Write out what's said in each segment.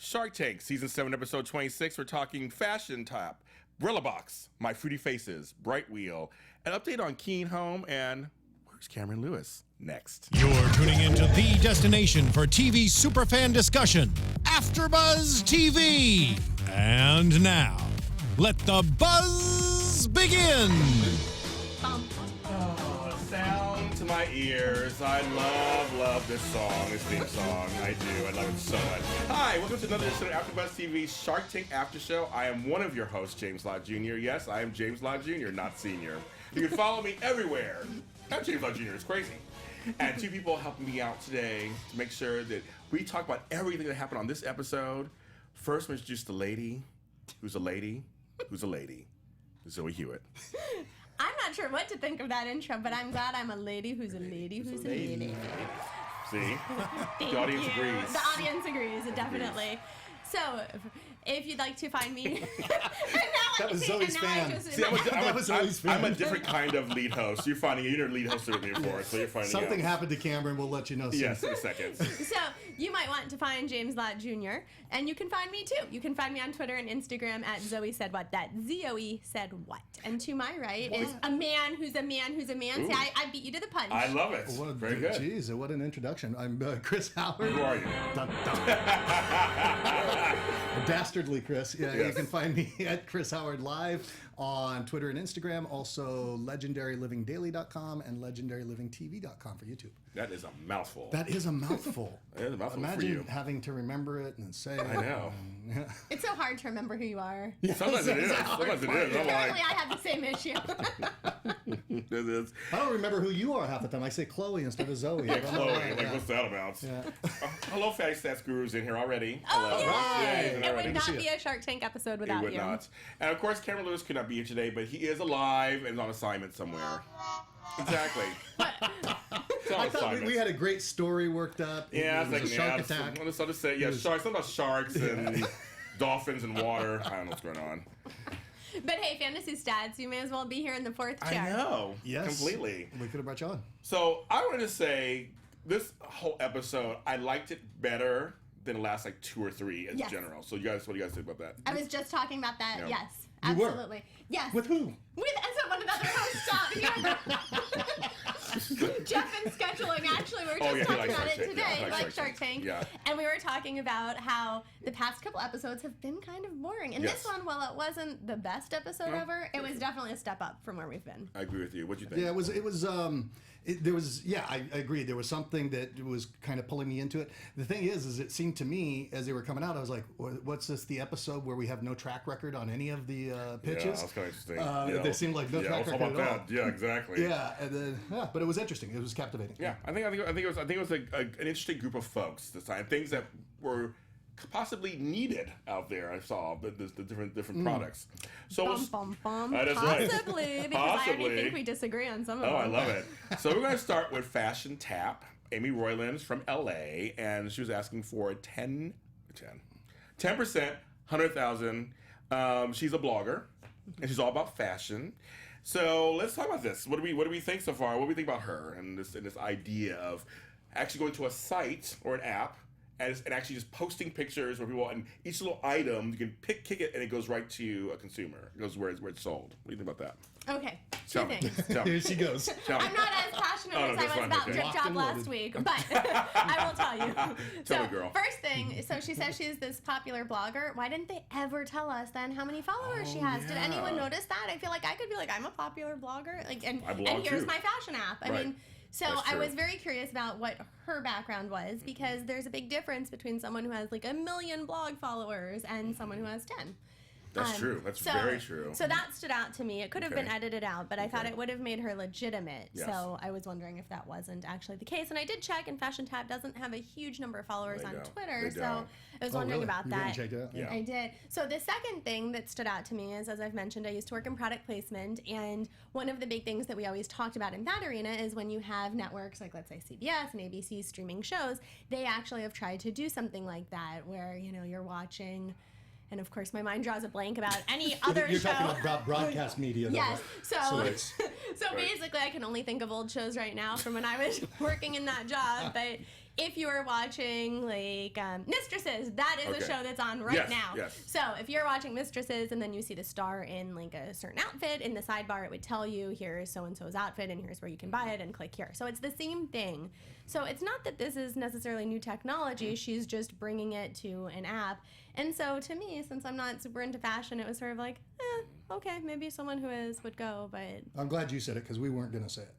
Shark Tank, Season 7, Episode 26. We're talking Fashion Top, Brilla Box, My Fruity Faces, Bright Wheel, an update on Keen Home, and where's Cameron Lewis? Next. You're tuning into the destination for TV superfan discussion, AFTERBUZZ TV. And now, let the buzz begin. Oh, sound to my ears. I love this song, this theme song. I do. I love it so much. Hi, welcome to another edition of AFTERBUZZ TV Shark Tank After Show. I am one of your hosts, James Lott Jr. Yes, I am James Lott Jr., not Senior. You can follow me everywhere. I'm James Lott Jr. It's crazy. And two people helping me out today to make sure that we talk about everything that happened on this episode. First, we'll introduce the lady, who's a lady, Zoe Hewitt. I'm not sure what to think of that intro, but I'm glad I'm a lady who's a lady who's a lady. See? Thank The audience you. agrees. The audience agrees, definitely. So, if you'd like to find me, That was Zoe's fan. See, I'm a different kind of lead host. You're finding you're a lead host with me before, so you're finding Something out. happened to Cameron. We'll let you know soon. Yes, in a second. So, you might want to find James Lott Jr., and you can find me too. You can find me on Twitter and Instagram at Zoe Said What. That's Zoe Said What. And to my right is a man who's a man who's a man. Ooh. See, I beat you to the punch. I love it. Very good. Jeez, what an introduction. I'm Chris Howard. Who are you? Dun, dun. Dastardly Chris. Yeah, Yes. You can find me at Chris Howard Live on Twitter and Instagram. Also, legendarylivingdaily.com and legendarylivingtv.com for YouTube. That is a mouthful. That is a mouthful. That is a mouthful Imagine for you. having to remember it and say it. I know. It's so hard to remember who you are. Sometimes it is. Sometimes it is. I'm Apparently, like, I have the same issue. it is. I don't remember who you are half the time. I say Chloe instead of Zoe. Yeah, Chloe. Like, what's that about? Yeah. Hello, Fatty Stats Guru's in here already. Oh, Hello. yeah. Yeah, he's in It already. would not be a Shark Tank episode without He would you. not. And of course, Cameron Lewis could not be here today, but he is alive and on assignment somewhere. Exactly. It's on I thought assignment. we had a great story worked up. Yeah, It it's was like a shark attack. I'm just say, yeah, sharks. Something about sharks and dolphins and water. I don't know what's going on. But hey, fantasy stats, you may as well be here in the fourth chair. I know. Yes. Completely. We could have brought you on. So I wanted to say this whole episode, I liked it better than the last like 2 or 3 in Yes. general. So you guys, what do you guys think about that? I was just talking about that. Yeah. Yes, You were? absolutely. Yes. With who? With one of the other hosts out here. Jeff and scheduling. Actually, we were just Oh, yeah, he talking likes about Shark it Tank. today, Yeah, I like like Shark Shark Tank. Tank. Yeah. And we were talking about how the past couple episodes have been kind of boring. And Yes. this one, while it wasn't the best episode ever, it was definitely a step up from where we've been. I agree with you. What do you think? Yeah, I agree. There was something that was kind of pulling me into it. The thing is it seemed to me as they were coming out, I was like, what's this, the episode where we have no track record on any of the pitches? Yeah, that's kind of interesting. They seemed like no track how record about at all. that? Yeah, exactly. Yeah, and then, but it was interesting. It was captivating. Yeah, I think it was an interesting group of folks this time. Things that were possibly needed out there. I saw the different products. So Bum, bum. That is right. Possibly, because I Possibly. already think we disagree on some of Oh, them. I love it. So we're going to start with Fashion Tap. Amy Royland's from LA, and she was asking for 10%, 100,000. She's a blogger, and she's all about fashion. So let's talk about this. What do we think so far? What do we think about her and this idea of actually going to a site or an app and actually just posting pictures where people, and each little item you can kick it and it goes right to a consumer. It goes where it's sold. What do you think about that? Okay, Tell two me. things. Tell me. Here she goes. Tell me. I'm not as passionate Oh, no, as that's I was fine, about okay. Drip Locked Job and last loaded. week, but I will tell you. Tell So, me, girl. first thing, so she says she's this popular blogger. Why didn't they ever tell us then how many followers she has? Did yeah. anyone notice that? I feel like I could be like, I'm a popular blogger, like, and I blog here's too. my fashion app. I Right. mean, so That's I true. was very curious about what her background was, because there's a big difference between someone who has like 1 million blog followers and someone who has 10. That's true. That's so- very true. So that stood out to me. It could have been Okay. edited out, but I thought Okay. it would have made her legitimate. Yes. So I was wondering if that wasn't actually the case. And I did check, and Fashion Tab doesn't have a huge number of followers They on don't. Twitter. They So don't. I was Oh, wondering really? about You went that. and checked it out? Yeah. I did. So the second thing that stood out to me is, as I've mentioned, I used to work in product placement, and one of the big things that we always talked about in that arena is when you have networks like, let's say, CBS and ABC streaming shows, they actually have tried to do something like that, where you're watching. And of course, my mind draws a blank about any other You're show. talking about broadcast media, though. Yes. So, it's- so basically, I can only think of old shows right now from when I was working in that job. But if you're watching like Mistresses, that is a show that's on right now. Yes. So if you're watching Mistresses and then you see the star in like a certain outfit, in the sidebar it would tell you here's so-and-so's outfit and here's where you can buy it and click here. So it's the same thing. So it's not that this is necessarily new technology. She's just bringing it to an app. And so to me, since I'm not super into fashion, it was sort of like, okay, maybe someone who is would go, but... I'm glad you said it because we weren't going to say it.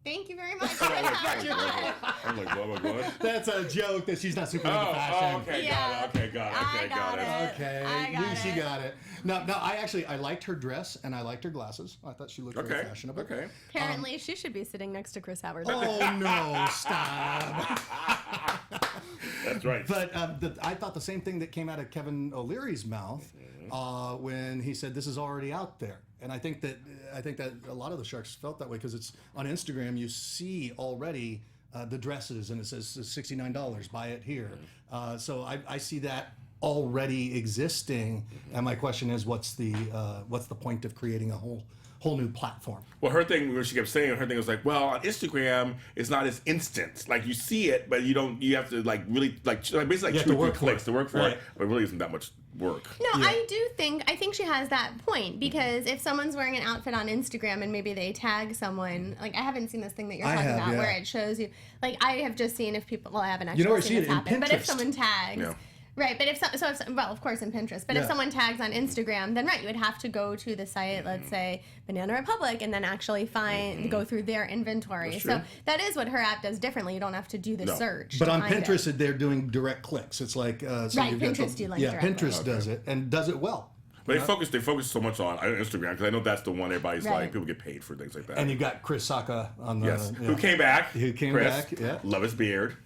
Thank you very much. I'm like, what? That's a joke that she's not super into fashion. Okay, Yeah. got it. Okay, I got she it. got it. No, I liked her dress and I liked her glasses. I thought she looked very fashionable. Okay. Apparently, she should be sitting next to Chris Howard. Oh no! Stop. That's right. But I thought the same thing that came out of Kevin O'Leary's mouth when he said this is already out there. And I think that a lot of the sharks felt that way because it's on Instagram. You see already the dresses, and it says $69. Buy it here. So I see that already existing. And my question is, what's the point of creating a whole new platform? Well, her thing, when she kept saying it, her thing was like, well, on Instagram, it's not as instant. Like, you see it, but you don't. You have to really basically like 2 or 3 clicks to work for it. But it really isn't that much work. No, I think she has that point because if someone's wearing an outfit on Instagram and maybe they tag someone, like I haven't seen this thing that you're talking about where it shows you. Like I have just seen if people. Well, I haven't actually seen this happen, but if someone tags. Yeah. Right, but if of course in Pinterest, but if someone tags on Instagram, then you would have to go to the site, let's say Banana Republic, and then actually go through their inventory. So that is what her app does differently. You don't have to do the search. But on Pinterest, they're doing direct clicks. It's like Pinterest do like direct Pinterest does it and does it well. But they focus so much on Instagram because I know that's the one everybody's like people get paid for things like that. And you've got Chris Sacca on the who came back. Chris, love his beard.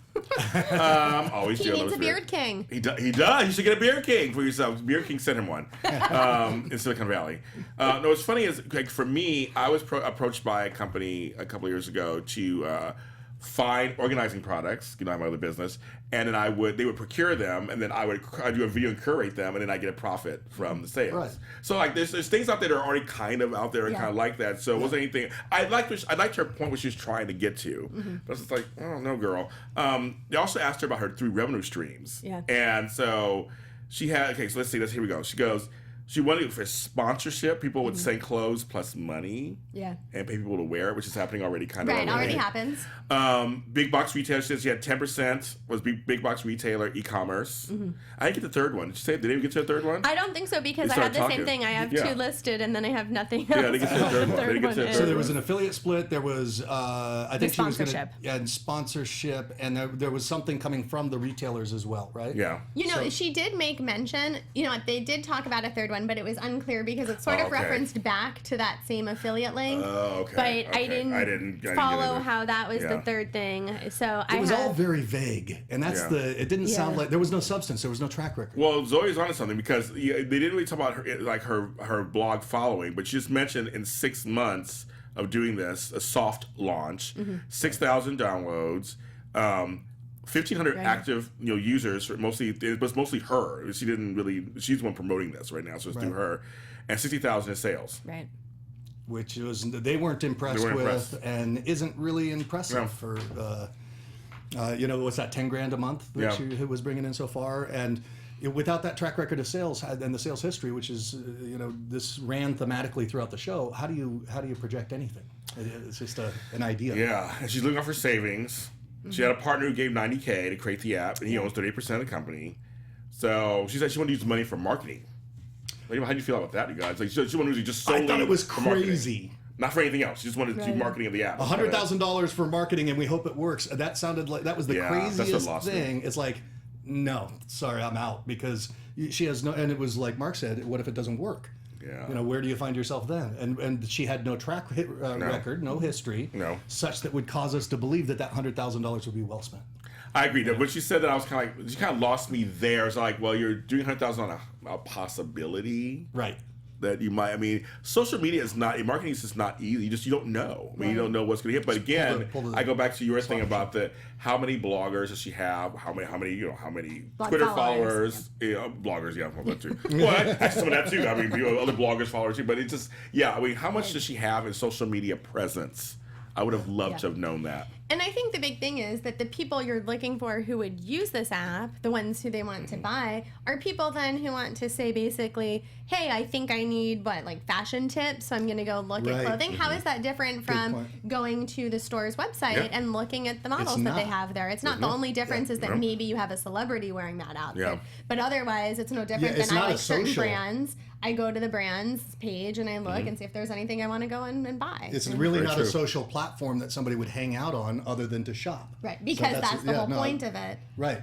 Always he needs a beard king. He does. You should get a beard king for yourself. Beard king sent him one in Silicon Valley. No, what's funny is like for me, I was approached by a company a couple of years ago to find organizing products. I have my other business, and then they would procure them, and then I'd do a video and curate them, and then I get a profit from the sales. Right. So like there's things out there that are already kind of out there and kind of like that. So it wasn't anything. I liked her point what she was trying to get to. But it's just like, oh no, girl. They also asked her about her 3 revenue streams. Yeah. And so she had so let's see. Here we go. She goes. She wanted for sponsorship. People would send clothes plus money. Yeah. And pay people to wear it, which is happening already kind of. Right, already happens. Big box retailer says she had 10% was big box retailer e-commerce. I didn't get the 3rd one. Did you say? Did they get to the 3rd one? I don't think so because I had the same thing. I have 2 listed and then I have nothing else. Yeah, they get to the 3rd one. So there was an affiliate split. There was I think she was going to and sponsorship, and there was something coming from the retailers as well, right? Yeah. She did make mention. They did talk about a 3rd one, but it was unclear because it sort of referenced back to that same affiliate link. Oh, okay. But I didn't follow how that was the 3rd thing. So it was all very vague, and that's it didn't sound like there was no substance, there was no track record. Well, Zoe's onto something because they didn't really talk about her blog following, but she just mentioned in 6 months of doing this, a soft launch, 6,000 downloads, 1,500 active users. It was mostly her. She's the one promoting this right now, so it's through her, and 60,000 in sales. Right. Which they weren't impressed with, and isn't really impressive for what's that, $10,000 a month that she was bringing in so far, and without that track record of sales and the sales history, which is this ran thematically throughout the show. How do you project anything? It's just an idea. Yeah, and she's looking off her savings. She had a partner who gave $90K to create the app, and he owns 38% of the company. So she said she wanted to use the money for marketing. How do you feel about that, you guys? Like she wanted to use just solely. I thought it was crazy. Not for anything else. She just wanted to do marketing of the app. $100,000 for marketing, and we hope it works. That sounded like that was the craziest thing. It's like, no, sorry, I'm out because she has no. And it was like Mark said, what if it doesn't work? Yeah. Where do you find yourself then? And she had no track record, no history, such that would cause us to believe that $100,000 would be well spent. I agree. When she said that, I was kind of like, she kind of lost me there. It's like, well, you're doing $100,000 on a possibility, right? That you might. I mean, social media is not. Marketing is just not easy. You don't know. I mean, you don't know what's going to hit. But again, I go back to your thing about how many bloggers does she have? How many Twitter followers? Bloggers, how about too? Well, actually, some of that too. I mean, other bloggers, followers too. But it's just, I mean, how much does she have in social media presence? I would have loved to have known that. And I think the big thing is that the people you're looking for who would use this app, the ones who they want to buy, are people then who want to say basically, hey, I think I need, fashion tips, so I'm going to go look at clothing. How is that different from going to the store's website and looking at the models that they have there? It's not. The only difference is that maybe you have a celebrity wearing that outfit. Yeah. But otherwise, it's no different than I like certain brands. I go to the brand's page and I look and see if there's anything I want to go in and buy. It's really not a social platform that somebody would hang out on other than to shop. Right, because so that's the whole point of it. Right.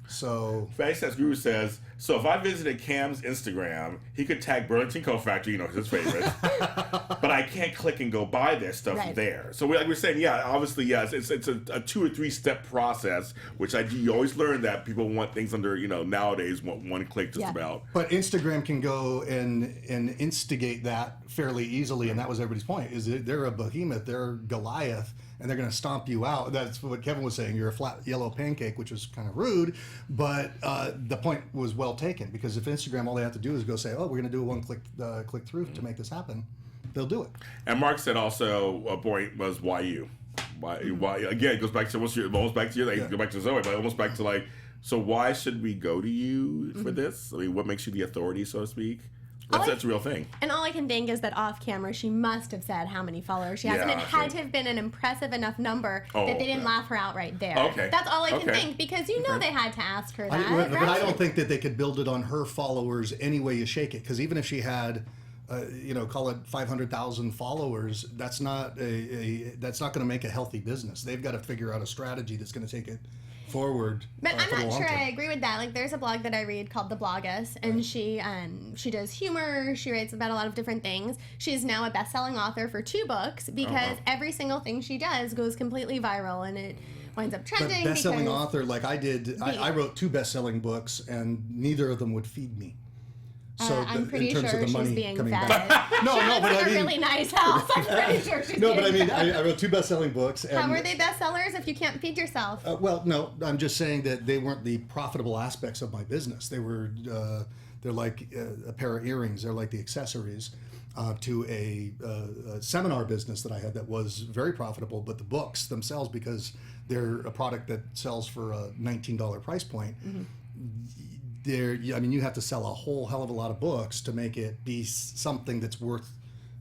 So Fast Guru says, so if I visited Cam's Instagram, he could tag Burlington Coat Factory, his favorite, but I can't click and go buy their stuff there. So like we're saying, obviously, yes, it's a 2 or 3 step process, which you always learn that people want things under, nowadays want one click just about. But Instagram can go and instigate that fairly easily, and that was everybody's point, is that they're a behemoth, they're Goliath, and they're going to stomp you out. That's what Kevin was saying. You're a flat yellow pancake, which was kind of rude, but the point was well taken, because if Instagram, all they have to do is go say, oh, we're going to do a one-click click-through to make this happen, they'll do it. And Mark said also a point was why you? Why again, it goes back to almost back to your go back to Zoe, but almost back to so why should we go to you for this? I mean, what makes you the authority, so to speak? That's a real thing. And all I can think is that off camera, she must have said how many followers she has. And it had to have been an impressive enough number that they didn't laugh her out right there. Okay. That's all I can think, because they had to ask her that. But I don't think that they could build it on her followers any way you shake it. Because even if she had, call it 500,000 followers, that's not going to make a healthy business. They've got to figure out a strategy that's going to take it forward. But I'm not sure I agree with that. There's a blog that I read called The Blogus, and she does humor. She writes about a lot of different things. She's now a best-selling author for 2 books, because every single thing she does goes completely viral, and it winds up trending. But best-selling author, like I did, I wrote 2 best-selling books, and neither of them would feed me. So I'm pretty sure she's being fed. No, but I mean, a really nice house. I'm pretty sure she's no, but I being mean, fed. I wrote 2 best-selling books. And, how are they bestsellers if you can't feed yourself? Well, no, I'm just saying that they weren't the profitable aspects of my business. They were, they're like a pair of earrings. They're like the accessories to a seminar business that I had that was very profitable. But the books themselves, because they're a product that sells for a $19 price point. You have to sell a whole hell of a lot of books to make it be something that's worth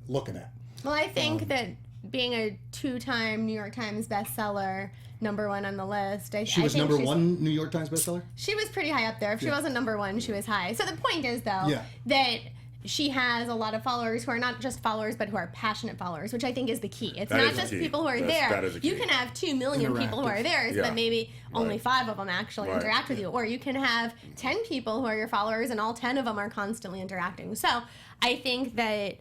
looking at. Well, I think that being a 2-time New York Times bestseller, #1 on the list. She was number 1 New York Times bestseller? She was pretty high up there. If she wasn't number 1, she was high. So the point is, though, that she has a lot of followers who are not just followers, but who are passionate followers, which I think is the key. It's not just people who are there. You can have 2 million people who are there, but maybe only 5 of them actually interact with you. Or you can have 10 people who are your followers, and all 10 of them are constantly interacting. So I think that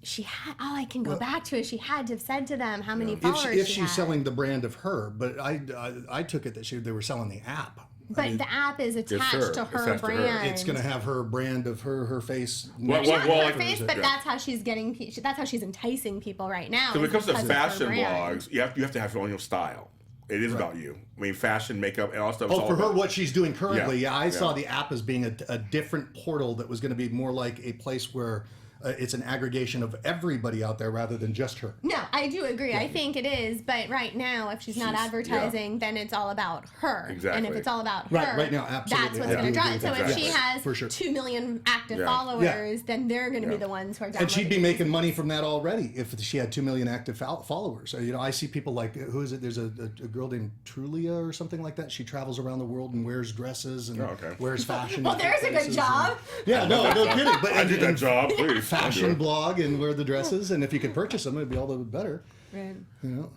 she had, all I can go back to is she had to have said to them how many followers if she's selling the brand of her. But I took it that they were selling the app. But the app is attached to her brand. It's going to have her brand of her face. Not her face, but that's how she's getting. That's how she's enticing people right now. So when it comes to fashion blogs, you have to have your own style. It is about you. I mean, fashion, makeup, and all stuff. Oh, for her, what she's doing currently, I saw the app as being a different portal that was going to be more like a place where it's an aggregation of everybody out there rather than just her. No, I do agree. I think it is. But right now, if she's not advertising, then it's all about her. Exactly. And if it's all about her, right now, absolutely. that's what's going to draw it. So if she has 2 million active followers, then they're going to be the ones who are downloading. And she'd be making money from that already if she had 2 million active followers. I see people like, who is it? There's a girl named Trulia or something like that. She travels around the world and wears dresses and wears fashion. Well, there's a good job. No kidding. But I did that job, please. Fashion blog and wear the dresses, and if you could purchase them, it'd be all the better. Right.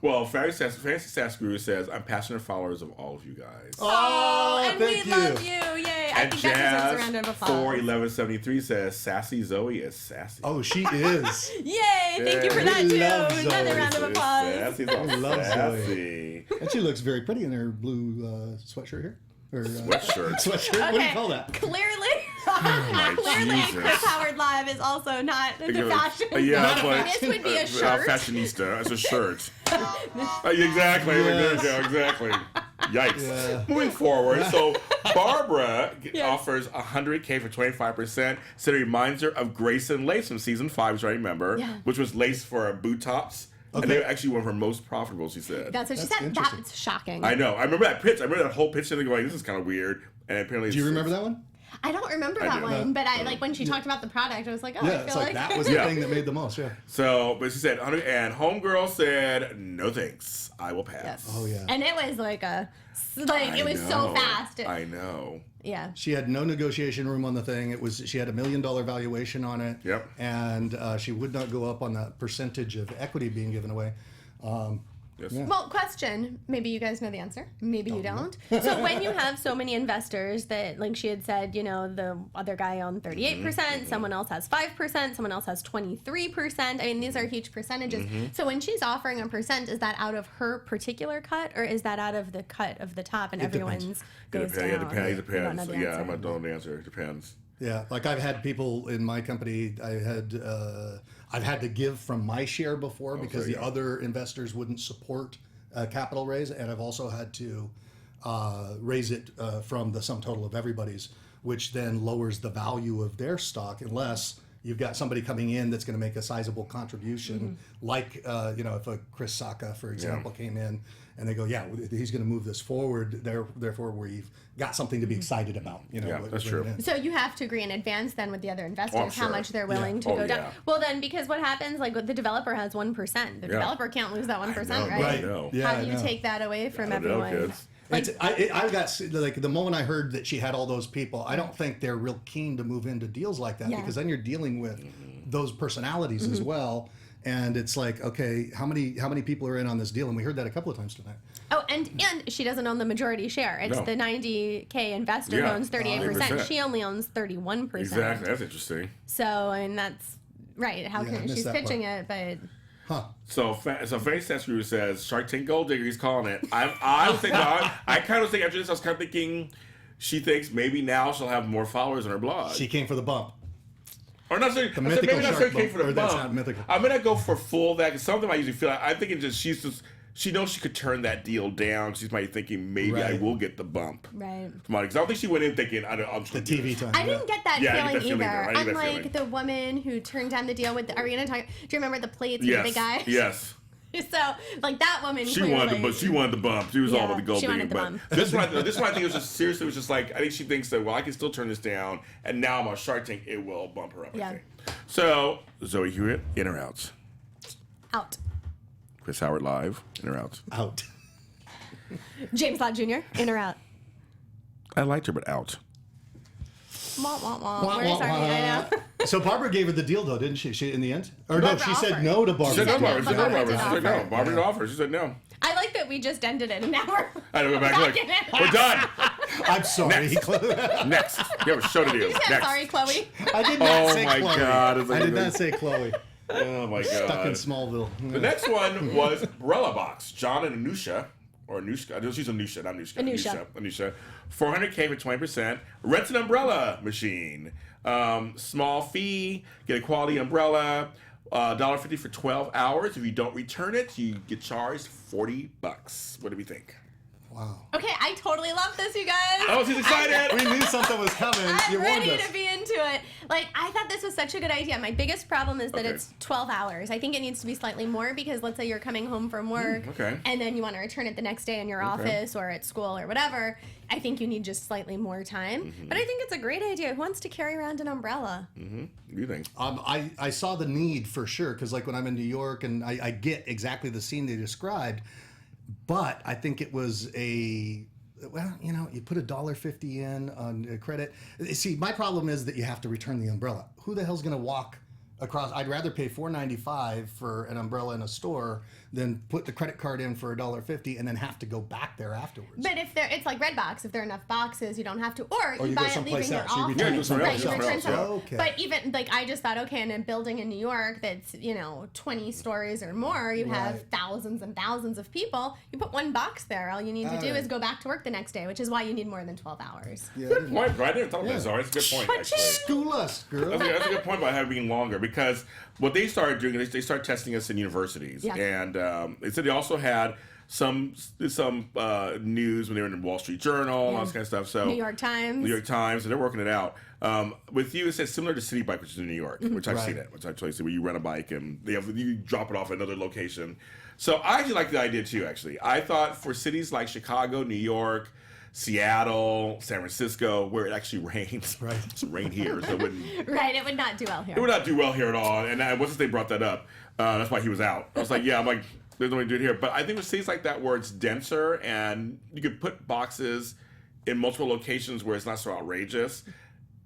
Well, Fancy Sass Guru says, I'm passionate followers of all of you guys. Oh, and we love you. Yay. I think that deserves a round of applause. 41173 says, Sassy Zoe is sassy. Oh, she is. Yay. Thank you for that, too. Another round of applause. Sassy's all sassy. And she looks very pretty in her blue sweatshirt here. Or, sweatshirt. Sweatshirt. Okay. What do you call that? Clearly, Chris Howard Live is also not into fashion. This would be a shirt. Fashionista. It's a shirt. Exactly. Yes. Exactly. Yikes. Yeah. Moving forward, so Barbara offers $100K for 25%. So it reminds her of Grace and Lace from season 5, which I remember, which was lace for boot tops. And they actually one of her most profitable, she said. That's what she said. That's shocking. I know. I remember that pitch. I remember that whole pitch thing going, this is kind of weird. And apparently, do you remember that one? I don't remember that one, but I like when she talked about the product, I was like, oh, Yeah, I it's feel like that was the thing that made the most. Yeah. So, but she said, and homegirl said, no thanks, I will pass. Yes. Oh yeah. And it was it was so fast. I know. Yeah. She had no negotiation room on the thing. She had $1 million valuation on it. Yep. And she would not go up on that percentage of equity being given away. Yes. Yeah. Well, question. Maybe you guys know the answer. Maybe you don't. So when you have so many investors that, like she had said, the other guy owned 38%, someone else has 5%, someone else has 23%. I mean, these are huge percentages. So when she's offering a percent, is that out of her particular cut, or is that out of the cut of the top and everyone's goes down? It depends. You don't know the answer. I don't know the answer. It depends. Yeah, like I've had people in my company. I've had to give from my share before because the other investors wouldn't support a capital raise, and I've also had to raise it from the sum total of everybody's, which then lowers the value of their stock unless you've got somebody coming in that's going to make a sizable contribution, like if a Chris Sacca, for example, came in and they go, yeah, he's going to move this forward. Therefore, we've got something to be excited about. That's true. So you have to agree in advance then with the other investors how much they're willing to go down. Yeah. Well, then because what happens, like the developer has 1%. The developer can't lose that 1%, right? I know. How do you take that away from everyone? I got like the moment I heard that she had all those people, I don't think they're real keen to move into deals like that because then you're dealing with those personalities as well. And it's like, okay, how many people are in on this deal? And we heard that a couple of times tonight. Oh, and she doesn't own the majority share. It's the 90K investor who owns 38%. She only owns 31%. Exactly. That's interesting. So, I mean, that's right. How can she's pitching it, but. Huh. So Fanny Sescrew says Shark Tank Gold Digger. He's calling it. I was thinking. I kind of think after this, I was kind of thinking she thinks maybe now she'll have more followers on her blog. She came for the bump. Or not saying, maybe not saying came for the bump. That's not mythical. I'm gonna go for full that. Cause something I usually feel like I'm thinking just she knows she could turn that deal down. She's might thinking maybe I will get the bump. Right. Come on, because I don't think she went in thinking I'm the TV time. I didn't get that feeling either. Unlike the woman who turned down the deal with Ariana. Do you remember the plates with the guy? Yes. So, like that woman, she wanted the bump. She was all about the gold digging. But this one, I think it was just seriously. It was just like I think she thinks that I can still turn this down, and now I'm on Shark Tank. It will bump her up. I think. So Zoe Hewitt, in or out? Out. Chris Howard live, in or out? Out. James Lott Jr. in or out? I liked her, but out. Wah, wah, wah. Where's our I know. So Barbara gave her the deal, though, didn't she? She in the end, or no? She said no to Barbara. She said no, Barbara. She said no, Barbara. She said no. Barbara didn't offer. She said no. I like that we just ended it, and now we're back. We're done. I'm sorry. Next. We have a show to do. You said sorry, Chloe. I did not say Chloe. God. I did not say Chloe. Oh my God. Stuck in Smallville. The next one was Umbrella Box. John and Anusha. Or Anushka. She's Anusha, not Anushka. Anusha. 400K for 20%. Rents an umbrella machine. Small fee. Get a quality umbrella. $1.50 for 12 hours. If you don't return it, you get charged $40. What do we think? Wow. Okay, I totally love this, you guys. Oh, she's excited. We knew something was coming. I'm ready to be into it. Like, I thought this was such a good idea. My biggest problem is that it's 12 hours. I think it needs to be slightly more because let's say you're coming home from work and then you want to return it the next day in your office or at school or whatever. I think you need just slightly more time. But I think it's a great idea. Who wants to carry around an umbrella? What do you think? I saw the need for sure because like when I'm in New York and I get exactly the scene they described. But I think it was you put $1.50 in on credit. See, my problem is that you have to return the umbrella. Who the hell's going to walk across? I'd rather pay $4.95 for an umbrella in a store than put the credit card in for $1.50 and then have to go back there afterwards. But it's like Redbox. If there are enough boxes, you don't have to. Or you buy it leaving your office. You return something. Okay. But even like I just thought, okay, in a building in New York that's 20 stories or more, you have thousands and thousands of people. You put one box there. All you need to do is go back to work the next day, which is why you need more than 12 hours. Yeah, good point. I didn't thought about that. Sorry, it's a good point. Actually, school us, girl. That's a good point about having being longer because what they started doing is they started testing us in universities, and they said they also had some news when they were in the Wall Street Journal and all this kind of stuff. So New York Times, and they're working it out. With you, it says similar to City Bike, which is in New York, which I've seen it, which I totally see, where you rent a bike and you drop it off at another location. So I actually like the idea too, actually. I thought for cities like Chicago, New York, Seattle, San Francisco, where it actually rains. Right. It's rain here, so it wouldn't. Right, it would not do well here. It would not do well here at all. And once they brought that up, that's why he was out. I was like, yeah, I'm like, there's no way to do it here. But I think with cities like that where it's denser and you could put boxes in multiple locations where it's not so outrageous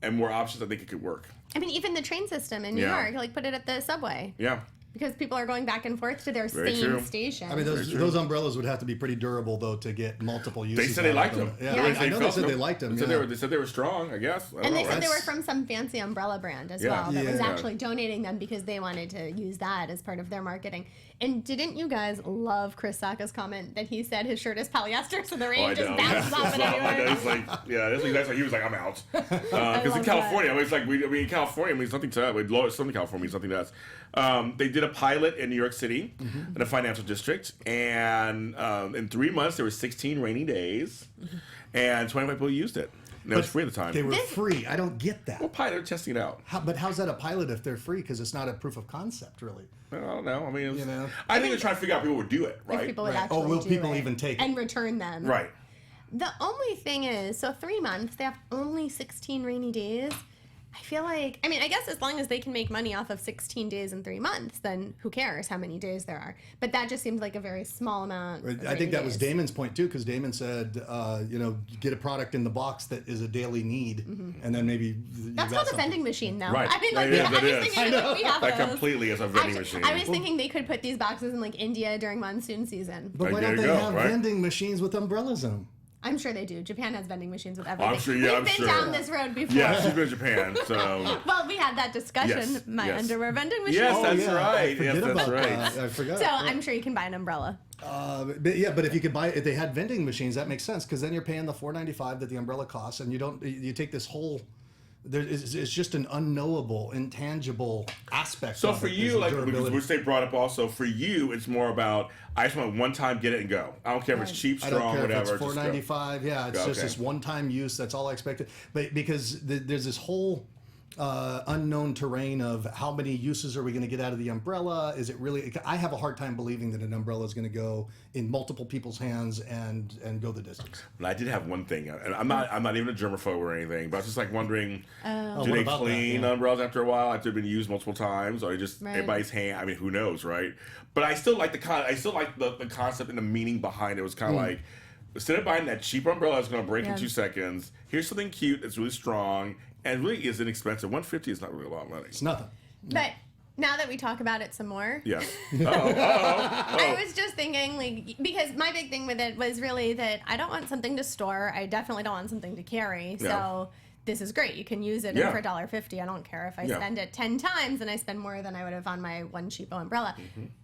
and more options, I think it could work. I mean, even the train system in New York, like put it at the subway. Yeah. Because people are going back and forth to their same station. I mean, those umbrellas would have to be pretty durable, though, to get multiple uses. They said they liked them. Yeah, I know they said they liked them. They said they were strong, I guess. And they said they were from some fancy umbrella brand as well that was actually donating them because they wanted to use that as part of their marketing. And didn't you guys love Chris Sacca's comment that he said his shirt is polyester, so the rain just bounces off it anyway? It's like, that's like he was like, I'm out. Because in California, it's like in California means something to us. Southern California means something to us. They did a pilot in New York City in a financial district, and in 3 months there were 16 rainy days, and 25 people used it. And it was free at the time. They were free. I don't get that. Well, they're testing it out. But how's that a pilot if they're free? Because it's not a proof of concept, really. I don't know. I mean, I think they're trying to figure out if people would do it, right? If people would actually will do people it even take it? and return them? Right. The only thing is, so 3 months, they have only 16 rainy days. I feel like, I mean, I guess as long as they can make money off of 16 days in 3 months, then who cares how many days there are? But that just seems like a very small amount. I think that was Damon's point too, because Damon said, get a product in the box that is a daily need, and then maybe that's called a vending machine, though. Right. I mean, like, that I was is. thinking we have That those. completely is a vending machine. I was thinking they could put these boxes in like India during monsoon season. But why There don't you they go, have right? vending machines with umbrellas in them? I'm sure they do. Japan has vending machines with everything. I'm sure, We've I'm been sure. down this road before. Yeah, she's been to Japan, so. Well, we had that discussion. Yes, My yes. underwear vending machine. Yes, that's yeah, right. I Yes, forget that's about right. that. I forgot. So I'm sure you can buy an umbrella. But if you could buy, if they had vending machines, that makes sense, because then you're paying the $4.95 that the umbrella costs, and you take this whole. It's just an unknowable, intangible aspect. So of for it, you, is the like durability. which they brought up also, for you, it's more about I just want one time, get it and go. I don't care if it's cheap, I don't strong, care whatever. if it's $4.95. Yeah, it's just this one-time use. That's all I expected. But because there's this whole unknown terrain of how many uses are we going to get out of the umbrella? Is it really? I have a hard time believing that an umbrella is going to go in multiple people's hands and go the distance. But I did have one thing, and I'm not even a germaphobe or anything, but I was just like wondering, do what they about clean that? Yeah. umbrellas after a while after they've been used multiple times, or just everybody's hand? I mean, who knows, right? But I still like the concept and the meaning behind it. It was kind of like, instead of buying that cheap umbrella that's going to break in 2 seconds, here's something cute that's really strong and really is inexpensive. $150 is not really a lot of money. It's nothing. But now that we talk about it some more, Yes. I was just thinking, like, because my big thing with it was really that I don't want something to store. I definitely don't want something to carry. Yeah. So this is great. You can use it Yeah. for $1.50. I don't care if I Yeah. spend it 10 times and I spend more than I would have on my one cheapo umbrella.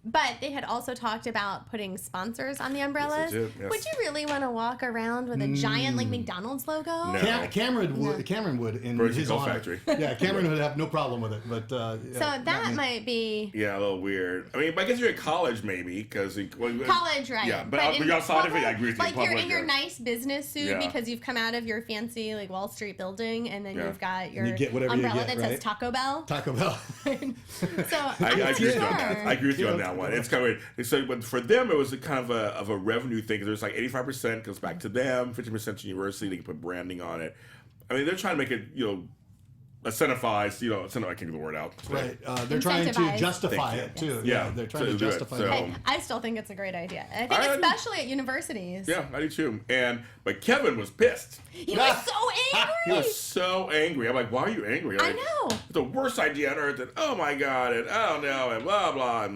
But they had also talked about putting sponsors on the umbrellas. did, yes. Would you really want to walk around with a giant, like, McDonald's logo? No. Cameron would in Birds his Go honor. Factory. Yeah, Cameron would have no problem with it. But So that might be Yeah, a little weird. I mean, but I guess you're at college maybe, because college, right? Yeah, but in outside of it, I agree with you. Like, you're in Public, your yeah. nice business suit Yeah. because you've come out of your fancy, like, Wall Street building, and then Yeah. you've got your you get whatever you umbrella get, that says right? Taco Bell. Taco Bell. So I I'm agree not with you on that. sure. I agree with you on that one. It's kind of weird. So, but for them, it was a kind of a revenue thing. There's like 85% goes back to them, 50% to university. They can put branding on it. I mean, they're trying to make it, incentivize. I can't get the word out. Right. They're trying to Incentivize. justify Thank it you. too. Yeah. They're trying So to do it. justify So- it. Hey, I still think it's a great idea. I think I- especially at universities. Yeah, I do too. But Kevin was pissed. He was so angry. He was so angry. I'm like, why are you angry? I Like, know. It's the worst idea on earth. And oh my god, and I don't know, and blah blah.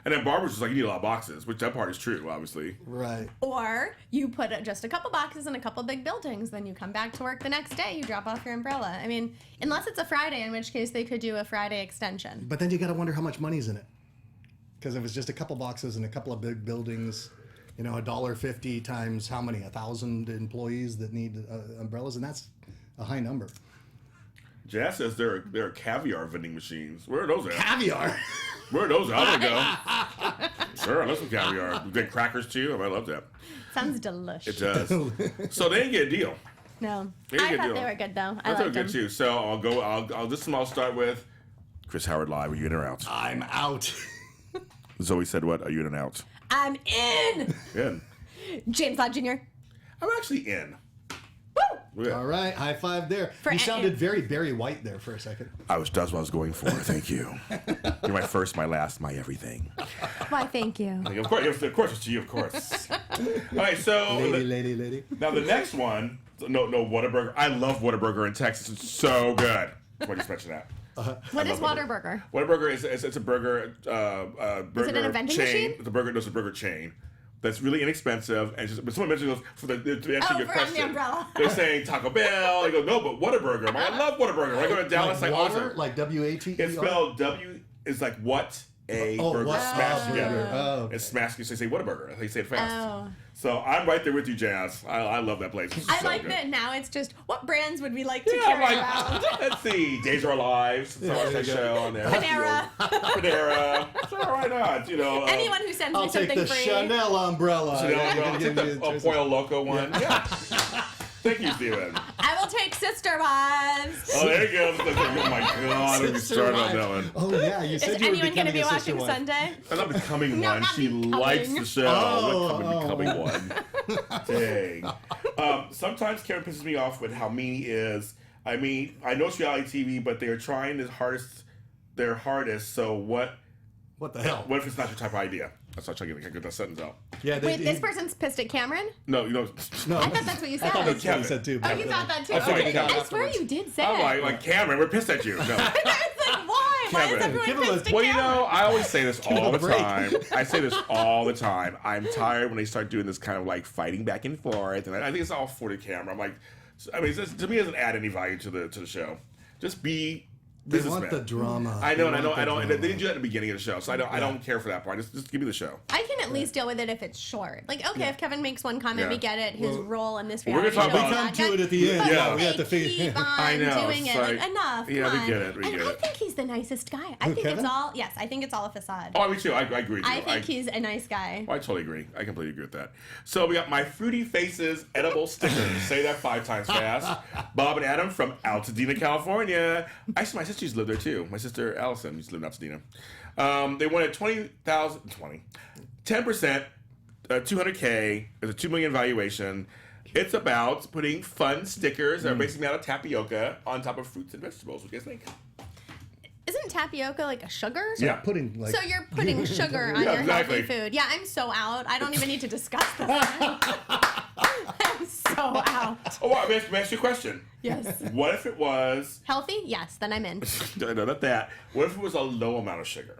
And then Barbara's just like, you need a lot of boxes, which that part is true, obviously. Right. Or you put just a couple boxes in a couple big buildings, then you come back to work the next day, you drop off your umbrella. I mean, unless it's a Friday, in which case they could do a Friday extension. But then you got to wonder how much money's in it. Because if it's just a couple boxes and a couple of big buildings, $1.50 times how many? 1,000 employees that need umbrellas, and that's a high number. Jazz says there are caviar vending machines. Where are those at? Caviar. Where are those at? I don't know. Sure, I love some caviar. We get crackers too. I love that. Sounds delicious. It does. So they didn't get a deal. No, They didn't I get a thought deal. they were good though. I I thought they were liked them. good too. So I'll go. I'll start with Chris Howard live. Are you in or out? I'm out. Zoe said what? Are you in and out? I'm in. In. James Lott Jr. I'm actually in. Woo! Yeah. All right, high five there. You sounded very Barry White there for a second. That's what I was going for. Thank you. You're my first, my last, my everything. Why, thank you. Of course, it's to you, of course. All right, so Lady. now the next one. No, Whataburger. I love Whataburger in Texas. It's so good. I just mentioned that. What is Whataburger? Whataburger is it's a burger. Burger Is it in a vending chain. machine? It's a burger chain. That's really inexpensive, and just, but someone mentioned those to answer your for question. the umbrella. They're saying Taco Bell. I go, no, but Whataburger. I love Whataburger. When I go to Dallas, Like like water, awesome. like W-A-T-E-R? It's spelled W. Is like what a burger what smashed a together. burger. Oh, okay. It's smashed. So they say Whataburger. They say it fast. Oh. So I'm right there with you, Jazz. I love that place. It's I so like good. that now it's just what brands would we like to Yeah, carry I'm around? like, let's see, Days of Our Lives. It's there our you go. show on there. Panera. Panera. Sure, why not? You know. Anyone who sends I'll me take something the free. Chanel umbrella. Chanel, Yeah, I'll take the Pollo Loco one. Yeah. Thank you, Steven. I will take Sister Wives. Oh, there you go. Oh my God, let me start on that one. Oh yeah, you Is said you were anyone going to becoming be a sister watching wife. Sunday? I'm not becoming No, one. not She becoming. likes the show. Oh, Becoming one. Dang. Sometimes Karen pisses me off with how mean he is. I mean, I know it's reality TV, but they're trying their hardest. So what What the hell? if it's not your type of idea? That's what I'm trying to get that sentence out. Yeah, Wait, this person's pissed at Cameron? No, you know. No, I thought that's what you said. I thought that's what Kevin. you said too. Oh, you thought that too? I'm sorry, Okay, Kevin. I swear you did say I'm it. like Cameron, we're pissed at you. No. I was like, why? Why is Kevin, everyone give him a- pissed at Well, you Cameron? know, I always say this all him the a break. time. I say this all the time. I'm tired when they start doing this kind of like fighting back and forth, and I think it's all for the camera. I'm like, I mean, to me, it doesn't add any value to the show. Just be They businessmen. want the drama. I know, They and I want the don't. drama. They didn't do that at the beginning of the show, so I don't care for that part. Just give me the show. I can at least deal with it if it's short. Like, okay, if Kevin makes one comment, Yeah. we get it. His Well, role in this we're gonna reality talk show. about- is We not come to good. it at the end. But Yeah. We have to they figure. keep on I know, doing it's it. Like, like- enough. yeah, come we on. get it, we and get I it. think he's the nicest guy. I Who, think Kevin? it's all. Yes, I think it's all a facade. Oh, me too. I agree with you. I think he's a nice guy. I totally agree. I completely agree with that. So we got my Fruity Faces edible stickers. Say that 5 times fast. Bob and Adam from Altadena, California. Actually, my sister used to live there too. My sister Allison used to live in Altadena. They wanted 10%, 200K. There's a $2 million valuation. It's about putting fun stickers that are basically made out of tapioca on top of fruits and vegetables. What do you guys think? Isn't tapioca like a sugar? Yeah. Pudding like. So you're putting sugar on Yeah, your exactly. healthy food. Yeah, I'm so out. I don't even need to discuss this. I'm so out. Oh, well, let me ask you a question. Yes. What if it was, Healthy? Yes, then I'm in. no, not that. What if it was a low amount of sugar?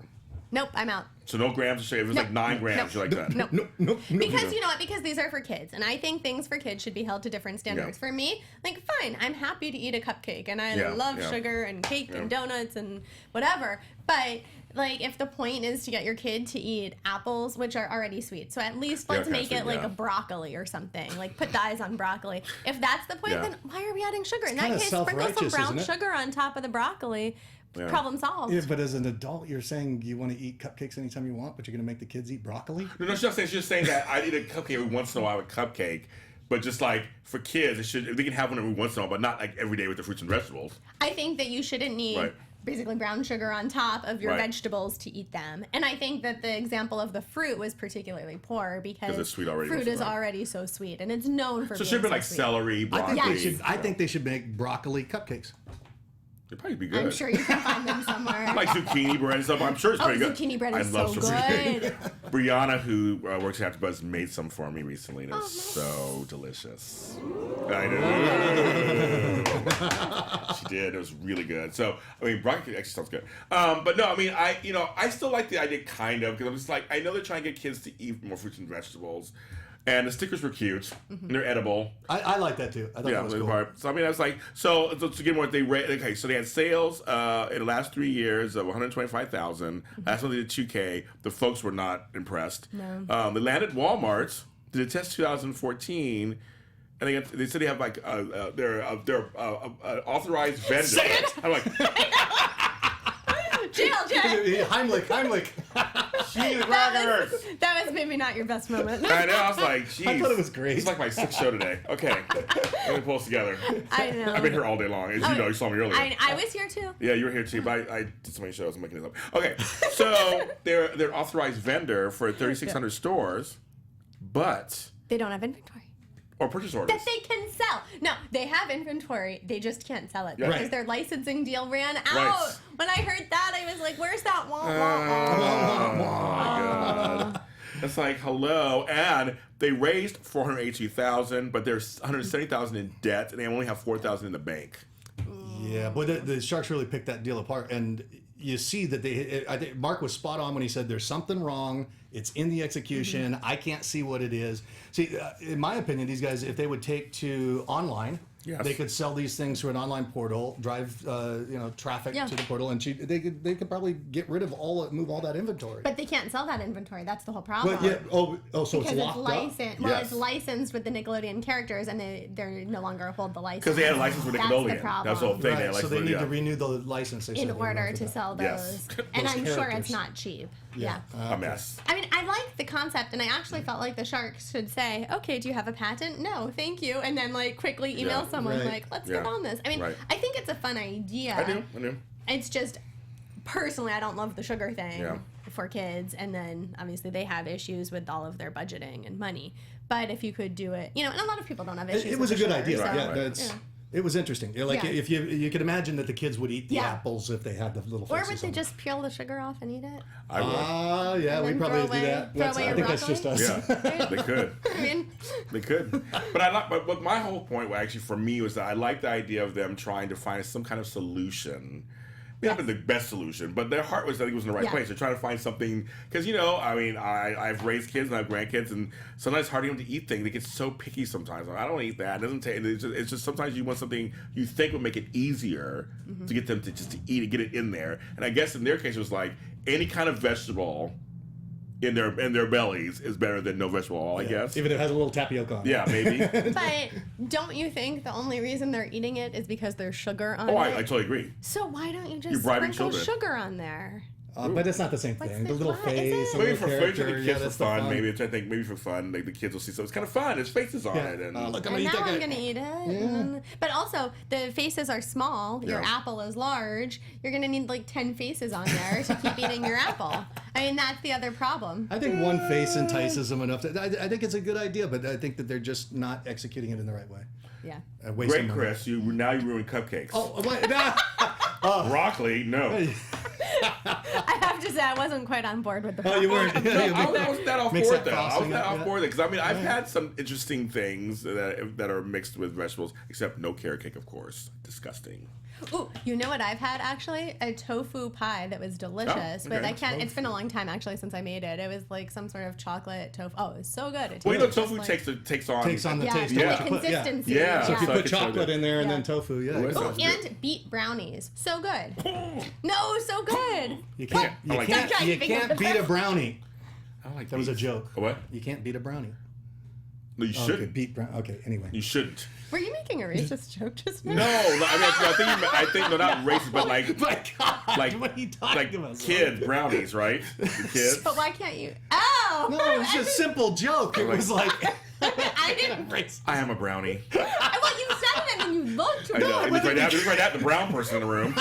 Nope, I'm out. So no grams of sugar. If it was like 9 grams, you're like that. No. No. Because you know what? Because these are for kids, and I think things for kids should be held to different standards. Yeah. For me, like fine, I'm happy to eat a cupcake, and I Yeah, love yeah. sugar and cake and Yeah. donuts and whatever. But like, if the point is to get your kid to eat apples, which are already sweet, so at least let's Yeah, make it like yeah. a broccoli or something. Like put the eyes on broccoli. If that's the point, Yeah. then why are we adding sugar? In that kinda case, sprinkle some self-righteous, brown isn't it? sugar on top of the broccoli. Yeah. Problem solved. Yeah, but as an adult, you're saying you want to eat cupcakes anytime you want, but you're going to make the kids eat broccoli? No, she's not saying. She's just saying that I eat a cupcake every once in a while, a cupcake. But just like for kids, they can have one every once in a while, but not like every day with the fruits and vegetables. I think that you shouldn't need Right. basically brown sugar on top of your Right. vegetables to eat them. And I think that the example of the fruit was particularly poor because it's sweet already, fruit most of is the time. already so sweet, and it's known for So it being should be so like sweet. celery, broccoli. Yes. I think they should make broccoli cupcakes. It'd probably be good. I'm sure you can find them somewhere. Like zucchini bread and stuff. I'm sure it's Oh, pretty good. zucchini bread is I love so zucchini. good. Brianna, who works at AFTERBUZZ, made some for me recently, and it was nice. so delicious. I know. She did. It was really good. So, I mean, broccoli actually sounds good. But no, I mean, I still like the idea kind of, because I'm just like, I know they're trying to get kids to eat more fruits and vegetables. And the stickers were cute. And they're edible. I like that too. I thought that was the cool. part. So I mean, I was like, so to get more, okay. So they had sales in the last 3 years of 125,000. Last one they did 2K. The folks were not impressed. No. They landed Walmart. Did a test 2014. And they said they have like their authorized vendor. I'm like, Jail, Jay. Heimlich. cheese crackers. That was maybe not your best moment. I know. I was like, geez. I thought it was great. It's like my sixth show today. Okay, let me pull this together. I know. I've been here all day long. As you know, you saw me earlier. I was here too. Yeah, you were here too, but I did so many shows. I'm making this up. Okay, so they're an authorized vendor for 3,600 stores, but They don't have inventory. or purchase orders. That they can sell. No, they have inventory. They just can't sell it Yeah. because Right. their licensing deal ran out. Right. When I heard that, I was like, "Where's that?" Wah, wah, Oh wah. my god! It's like hello, and they raised $482,000, but there's $170,000 in debt, and they only have $4,000 in the bank. Yeah, but the Sharks really picked that deal apart, and you see that I think Mark was spot on when he said there's something wrong. It's in the execution. I can't see what it is. See, in my opinion, these guys, if they would take to online, Yes. they could sell these things through an online portal, drive traffic Yeah. to the portal, and they could probably get rid of move all that inventory. But they can't sell that inventory. That's the whole problem. But yeah, so because it's locked up. licensed. Well, Yes. it's licensed with the Nickelodeon characters, and they're no longer hold the license. Because they had a license with That's Nickelodeon. the problem. That's the whole thing. They had a Right, so license they with- need yeah. to renew the license. They in said they order want for to that. sell those. Yes. And Those I'm sure it's characters. not cheap. Yeah. A mess. I mean, I like the concept, and I actually felt like the Sharks should say, "Okay, do you have a patent? No, thank you," and then like quickly email Yeah. someone Right. like, "Let's Yeah. get on this." I mean, Right. I think it's a fun idea. I do. It's just personally, I don't love the sugar thing Yeah. for kids, and then obviously they have issues with all of their budgeting and money. But if you could do it, and a lot of people don't have issues. It was a with good the sugar, idea. so- Right, right. Yeah, it was interesting. Like Yeah. if you could imagine that the kids would eat the Yeah. apples if they had the little Or faces. would they on them. just peel the sugar off and eat it? I would. Yeah, And we then probably throw do away- that. throw away I your think that's just broccoli? us. Yeah, they could. I mean, They could. But my whole point actually for me was that I like the idea of them trying to find some kind of solution. Not the best solution, but their heart was, I think, was in the right Yeah. place. They're trying to find something, because, I mean, I've raised kids and I have grandkids, and sometimes it's hard for them to eat things. They get so picky sometimes. I don't eat that. It doesn't take, it's just sometimes you want something you think would make it easier to get them to eat it, get it in there. And I guess in their case, it was like any kind of vegetable in their bellies is better than no vegetable at all, I guess. Even if it has a little tapioca on it. Yeah, maybe. but don't you think the only reason they're eating it is because there's sugar on Oh, it? I totally agree. So why don't you You're just bribing sprinkle children. sugar on there? But it's not the same What's thing. the The little fun? Is face. it? the Maybe little for the character, kids yeah, for that's the fun. Maybe I think maybe for fun. Like the kids will see. So it's kind of fun. His face is on Yeah. it, and Look, I'm And gonna eat now that I'm guy. gonna eat it. But also, the faces are small. Your Yeah. apple is large. You're gonna need like 10 faces on there to keep eating your apple. I mean, that's the other problem. I think one face entices them enough. I think it's a good idea, but I think that they're just not executing it in the right way. Yeah. Wasting great, money. Chris. Now you ruined cupcakes. Oh, wait, nah. Broccoli, no. I have to say, I wasn't quite on board with the Oh, you weren't. I wasn't that off Mix board that though. I was frosting not up, off yeah. board because I mean I've had some interesting things that are mixed with vegetables, except no carrot cake, of course. Disgusting. Ooh, you know what I've had actually? A tofu pie that was delicious. Oh, But okay. I can't. It's been a long time actually since I made it. It was like some sort of chocolate tofu. Oh, it was so good. It Well, you know, tasted tofu just like- takes on Takes on the yeah, taste the of what you put. Yeah. consistency. Yeah. So if you So I put could tell chocolate that. in there and Yeah. then tofu, yeah. Ooh, that Oh, sounds good. and beet brownies. So good. No, so good. You can't. I like that. Stop You trying to can't beat a brownie. I like That was a these. joke. A what? You can't beat a brownie. No, you Okay, shouldn't. beat brown. Okay, anyway. You shouldn't. Were you making a racist joke just now? No, I think no, not racist, but like My God, like what are you talking like about? kid brownies, right? The kids. But why can't you? Oh! No, it was just a simple joke. It was like. I didn't. I am a brownie. Well, you said it and then you looked. I know. It's right at the brown person in the room.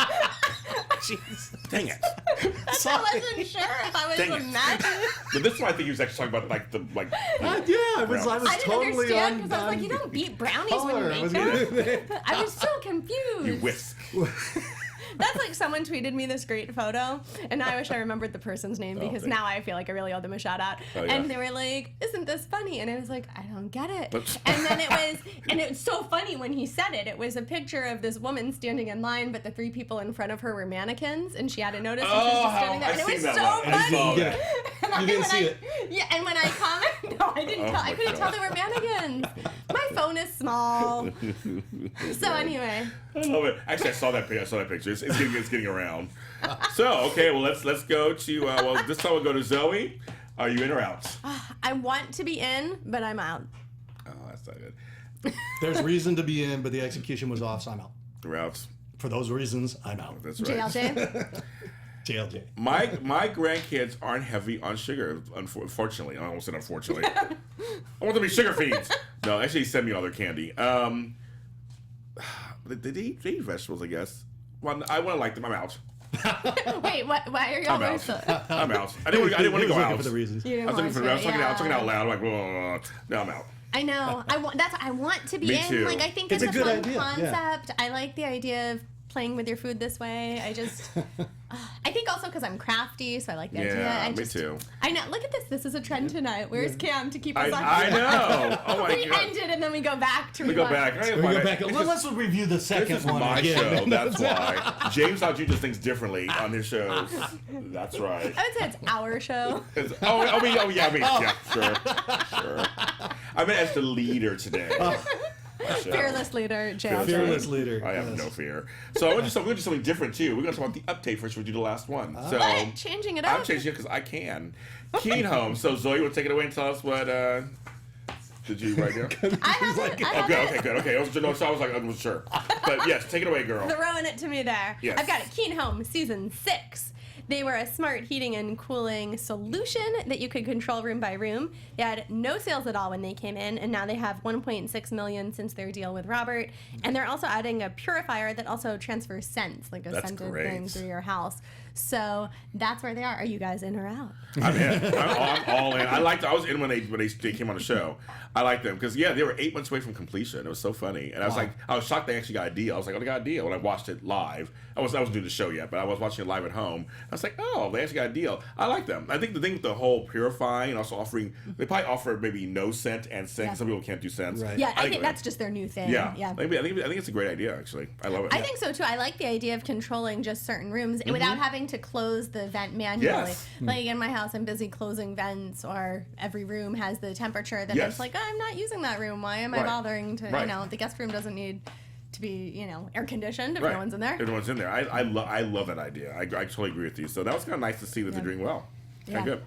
Jeez. Dang it. I wasn't sure if I was Dang it. imagining. But this one I think he was actually talking about Yeah, I was Brown. I didn't totally understand because I was on like, you don't beat brownies color. I when was you make gonna- them. I was so confused. you whisk. That's like someone tweeted me this great photo, and I wish I remembered the person's name because thank now I feel like I really owe them a shout out. Oh, yeah. And they were like, "Isn't this funny?" And I was like, "I don't get it." But- And then it was so funny when he said it. It was a picture of this woman standing in line, but the three people in front of her were mannequins, and she hadn't noticed. And she was just standing there, I've and it seen was that so one. I saw funny. that. And You didn't when see it. Yeah, and when I commented, no, I didn't. Oh Tell, I my couldn't tell God. they were mannequins. My phone is small. So anyway. I love it. Actually, I saw that picture. It's getting around. So okay, well let's go to this time we'll go to Zoe. Are you in or out? I want to be in, but I'm out. Oh, that's not good. There's reason to be in, but the execution was off, so I'm out. You're out. For those reasons, I'm out. That's right. JLJ. JLJ. My grandkids aren't heavy on sugar, unfortunately. I almost said unfortunately. I want them to be sugar fiends. No, actually, send me all their candy. They eat vegetables, I guess. Well, I want to like them. I'm out. Wait, what? Why are y'all I'm so? out. I'm out. I didn't want to go out. For the reasons. You didn't I was want to, talking out loud. I'm like, blah, blah, blah. No, I'm out. I know. I want to be Me in. too. Like, I think It's it's, a a good fun idea, yeah. concept. I like the idea of playing with your food this way. I just, I think also because I'm crafty, so I like the idea. Yeah, me too. I know. Look at this. This is a trend tonight. Where's Cam to keep us on? I know. Oh my we god. end it and then we go back to We go back. We go back. Well, let's review the second This is one my again. show. That's why. James Lott Jr. thinks differently on his shows. That's right. I would say it's our show. Yeah, sure. I meant as the leader today. So, Fearless leader, JLJ. Fearless leader. I have yes. no fear. So we're going to do something different too. We're going to talk about the update first. We do the last one. So What? Changing it up? I'm changing it because I can. Keen Home. So Zoe will take it away and tell us what. Did you write down? I have it. I have it. Good. Okay. I was like, I wasn't sure. But yes, take it away, girl. Throwing it to me there. Yes. I've got it. Keen Home Season 6. They were a smart heating and cooling solution that you could control room by room. They had no sales at all when they came in, and now they have 1.6 million since their deal with Robert. And they're also adding a purifier that also transfers scents, like a That's scented great. thing through your house. So that's where they are. Are you guys in or out? I'm in. I'm all in. I was in when they came on the show. I liked them because they were 8 months away from completion. It was so funny, and I was shocked they actually got a deal. I was like, oh, they got a deal when I watched it live. I wasn't doing the show yet, but I was watching it live at home. I was like, oh, they actually got a deal. I like them. I think the thing with the whole purifying and also offering, they probably offer maybe no scent and scent. Yeah. Some people can't do scents. Right. Yeah, I think that's just their new thing. Yeah. Yeah. I think it's a great idea. Actually, I love it. I think so too. I like the idea of controlling just certain rooms without having to close the vent manually. Yes. Like in my house, I'm busy closing vents, or every room has the temperature that Yes. it's like, oh, I'm not using that room. Why am I Right. bothering to? Right. The guest room doesn't need to be, air conditioned if Right. no one's in there. Everyone's in there. I love that idea. I totally agree with you. So that was kind of nice to see that they're doing well. Yeah. Good.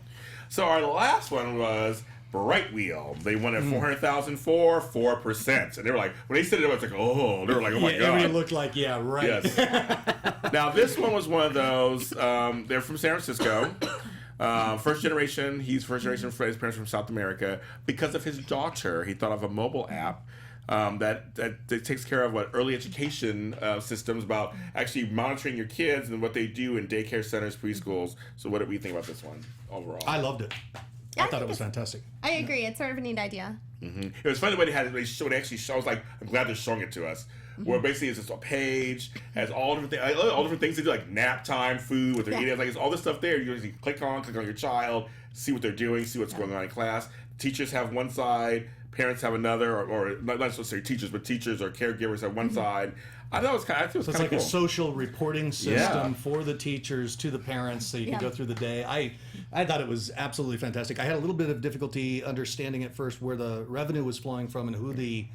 So our last one was Bright Wheel. They won at 400,000 for 4%. And they were like, when they said it, I was like, oh, they were like, oh my god. Everybody looked like, right. Yes. Now this one was one of those. They're from San Francisco. First generation. He's first generation. His parents from South America. Because of his daughter, he thought of a mobile app that takes care of early education systems about actually monitoring your kids and what they do in daycare centers, preschools. So what did we think about this one overall? I loved it. Yeah, I thought it was fantastic. I agree. It's sort of a neat idea. It was funny the way they had it. They actually show. I was like, I'm glad they're showing it to us. Where basically it's just a page, has all different things they do, like nap time, food, what they're eating. Like it's all this stuff there. You just click on your child, see what they're doing, see what's going on in class. Teachers have one side, parents have another, or not necessarily teachers, but teachers or caregivers have one side. I thought it was kind of So it's like cool. a social reporting system for the teachers to the parents, so you can Yeah. go through the day. I thought it was absolutely fantastic. I had a little bit of difficulty understanding at first where the revenue was flowing from and who the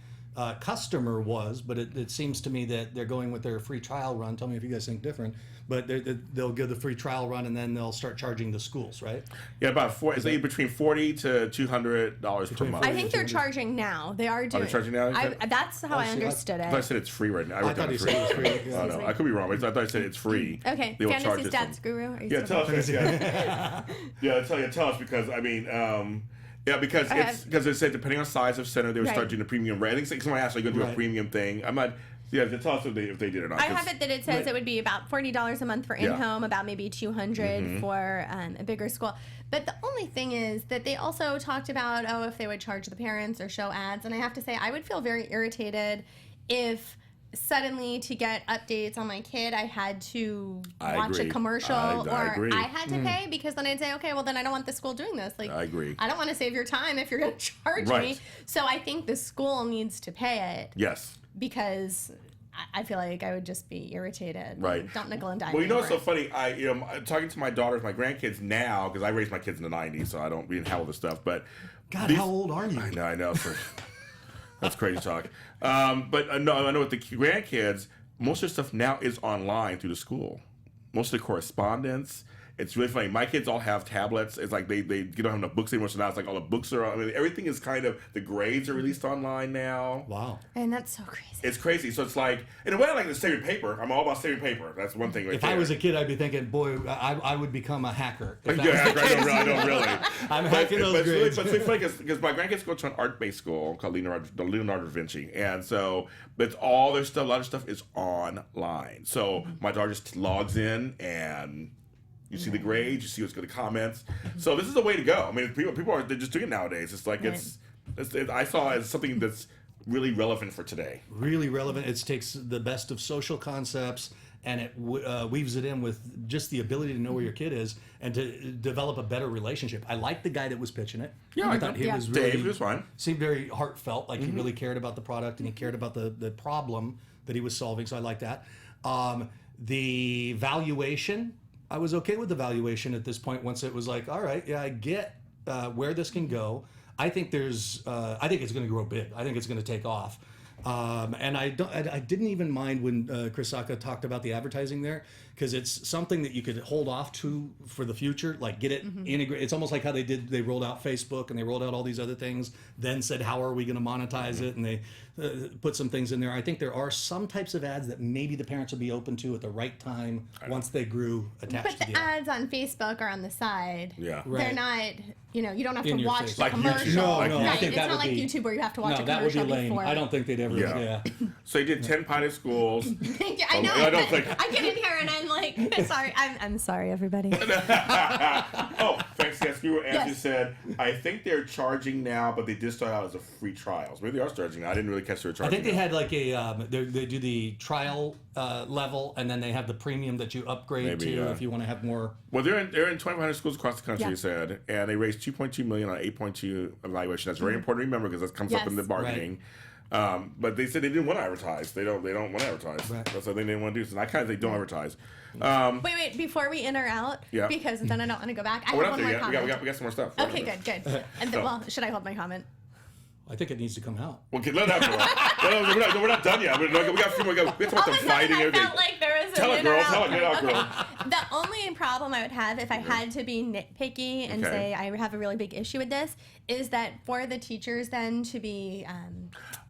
customer was, but it seems to me that they're going with their free trial run. Tell me if you guys think different. But they'll give the free trial run and then they'll start charging the schools, right? Yeah, about between $40 to $200 per month. I think they're charging now. They are doing. they're charging now? That's how I see, understood I thought I it. said it's free right now. I wrote thought down he free. said it was free. I don't know. I could be wrong. But I thought I said it's free. Okay, They will charge fantasy us stats guru. Are you Yeah, still tell us. Yeah, tell us because I mean, because it said depending on size of center, they would start Right. doing a premium rate. I think somebody asked, "Are you going to do a Right. premium thing?" I'm not. Yeah, tell us if they did or not. I have it that it says it would be about $40 a month for in-home, about maybe $200 for a bigger school. But the only thing is that they also talked about, if they would charge the parents or show ads. And I have to say, I would feel very irritated if suddenly to get updates on my kid, I had to I watch agree. a commercial I or agree. I had to pay, because then I'd say, okay, well then I don't want the school doing this. Like, I agree. I don't want to save your time if you're going to charge Right. me. So I think the school needs to pay it, Yes. because I feel like I would just be irritated. Right. Don't nickel and dime. Well, you know me what's so over funny? I'm talking to my daughters, my grandkids now, because I raised my kids in the '90s, so we didn't have all this stuff. But God, how old are you? I know. That's crazy talk. But I know with the grandkids, most of the stuff now is online through the school. Most of the correspondence It's really funny. My kids all have tablets. It's like they don't have enough books anymore, so now it's like all the books are. I mean, everything is kind of the grades are released online now. Wow. And that's so crazy. It's crazy. So it's like, in a way, I like the saving paper. I'm all about saving paper. That's one thing. Right If there. I was a kid, I'd be thinking, boy, I would become a hacker. If that Yeah, was the I case. don't really. I'm hacking those grades. But it's funny because my grandkids go to an art-based school called Leonardo da Vinci, and so but all their stuff, a lot of stuff is online. So my daughter just logs in and you see the grades, you see what's good, the comments. So this is the way to go. I mean, people are they're just doing it nowadays. It's like I saw it as something that's really relevant for today. Really relevant. It takes the best of social concepts and it weaves it in with just the ability to know where your kid is and to develop a better relationship. I like the guy that was pitching it. Yeah, I thought he was really, Dave, he was fine. Seemed very heartfelt, like he really cared about the product and he cared about the problem that he was solving. So I like that. The valuation, I was okay with the valuation at this point. Once it was like, all right, yeah, I get where this can go. I think it's going to grow big. I think it's going to take off. And I didn't even mind when Chris Sacca talked about the advertising there, because it's something that you could hold off to for the future, like get it integrated. It's almost like how they rolled out Facebook and they rolled out all these other things, then said, how are we going to monetize it? And they put some things in there. I think there are some types of ads that maybe the parents will be open to at the right time once they grew attached But to the ads on Facebook are on the side. Yeah. They're not, you don't have In to your watch face. the Like YouTube. commercial. No, Like no, YouTube. I think It's that not would like be YouTube where you have to watch no, a that would be commercial lame. before. I don't think they'd ever. Yeah. So he did 10 pilot schools. Yeah, I know. I don't but think- I get in here and I'm like, sorry. I'm sorry, everybody. Oh, thanks. Yes, you were, as Yes. you said, I think they're charging now, but they did start out as a free trial. So maybe they are charging now. I didn't really catch they were I charging. think they now. had like they do the trial level, and then they have the premium that you upgrade Maybe, to yeah. if you want to have more. Well, they're in 2,500 schools across the country, Yeah. you said, and they raised $2.2 million on 8.2 evaluation. That's very important to remember because that comes up Yes. in the bargaining. But they said they didn't want to advertise. They don't want to advertise. Right. That's what they didn't want to do. So I kind of think don't advertise. Wait, before we in or out, Yeah. because then I don't want to go back. I We're have not one there more yet. comment. We got some more stuff. Okay, good. And then, well, should I hold my comment? I think it needs to come out. Okay, let that go. No, we're not done yet. We got a few more. We have to talk All about of them a sudden, fighting I and everything. felt like there was Tell an it, in or girl. out. Tell it. Get it out, Okay. girl. The only problem I would have if I had to be nitpicky and Okay. say I have a really big issue with this is that for the teachers then to be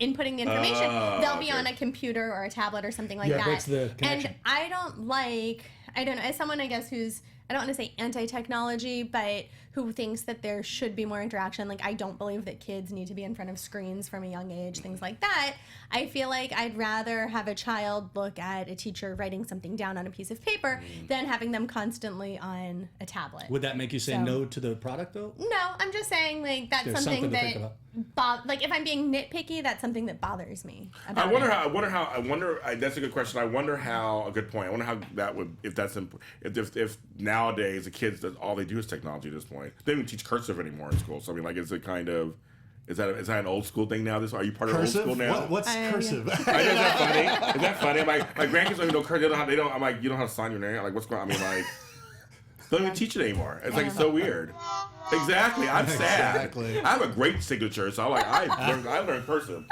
inputting the information, they'll be okay. on a computer or a tablet or something like Yeah, it that. breaks the connection. And I don't know, as someone I guess who's, I don't want to say anti-technology, but who thinks that there should be more interaction. Like, I don't believe that kids need to be in front of screens from a young age, things like that. I feel like I'd rather have a child look at a teacher writing something down on a piece of paper than having them constantly on a tablet. Would that make you say So- no to the product though? No, I'm just saying, like, that's There's something something to think that, about. like, if I'm being nitpicky, that's something that bothers me. I about wonder it. how. That's a good question. I wonder how. A good point. I wonder how that would. If that's if nowadays the kids that all they do is technology at this point. They don't even teach cursive anymore in school. So I mean, like, is it kind of. Is that an old school thing now? Are you part of old Cursive? school now? What's I- cursive? Is that funny? Is that funny? My grandkids don't even know cursive. They don't. I'm like, you don't know how to sign your name. I'm like, what's going on? I mean, like, don't even teach it anymore. It's like so weird. Exactly. I'm sad. Exactly. I have a great signature, so I'm like, I learned cursive.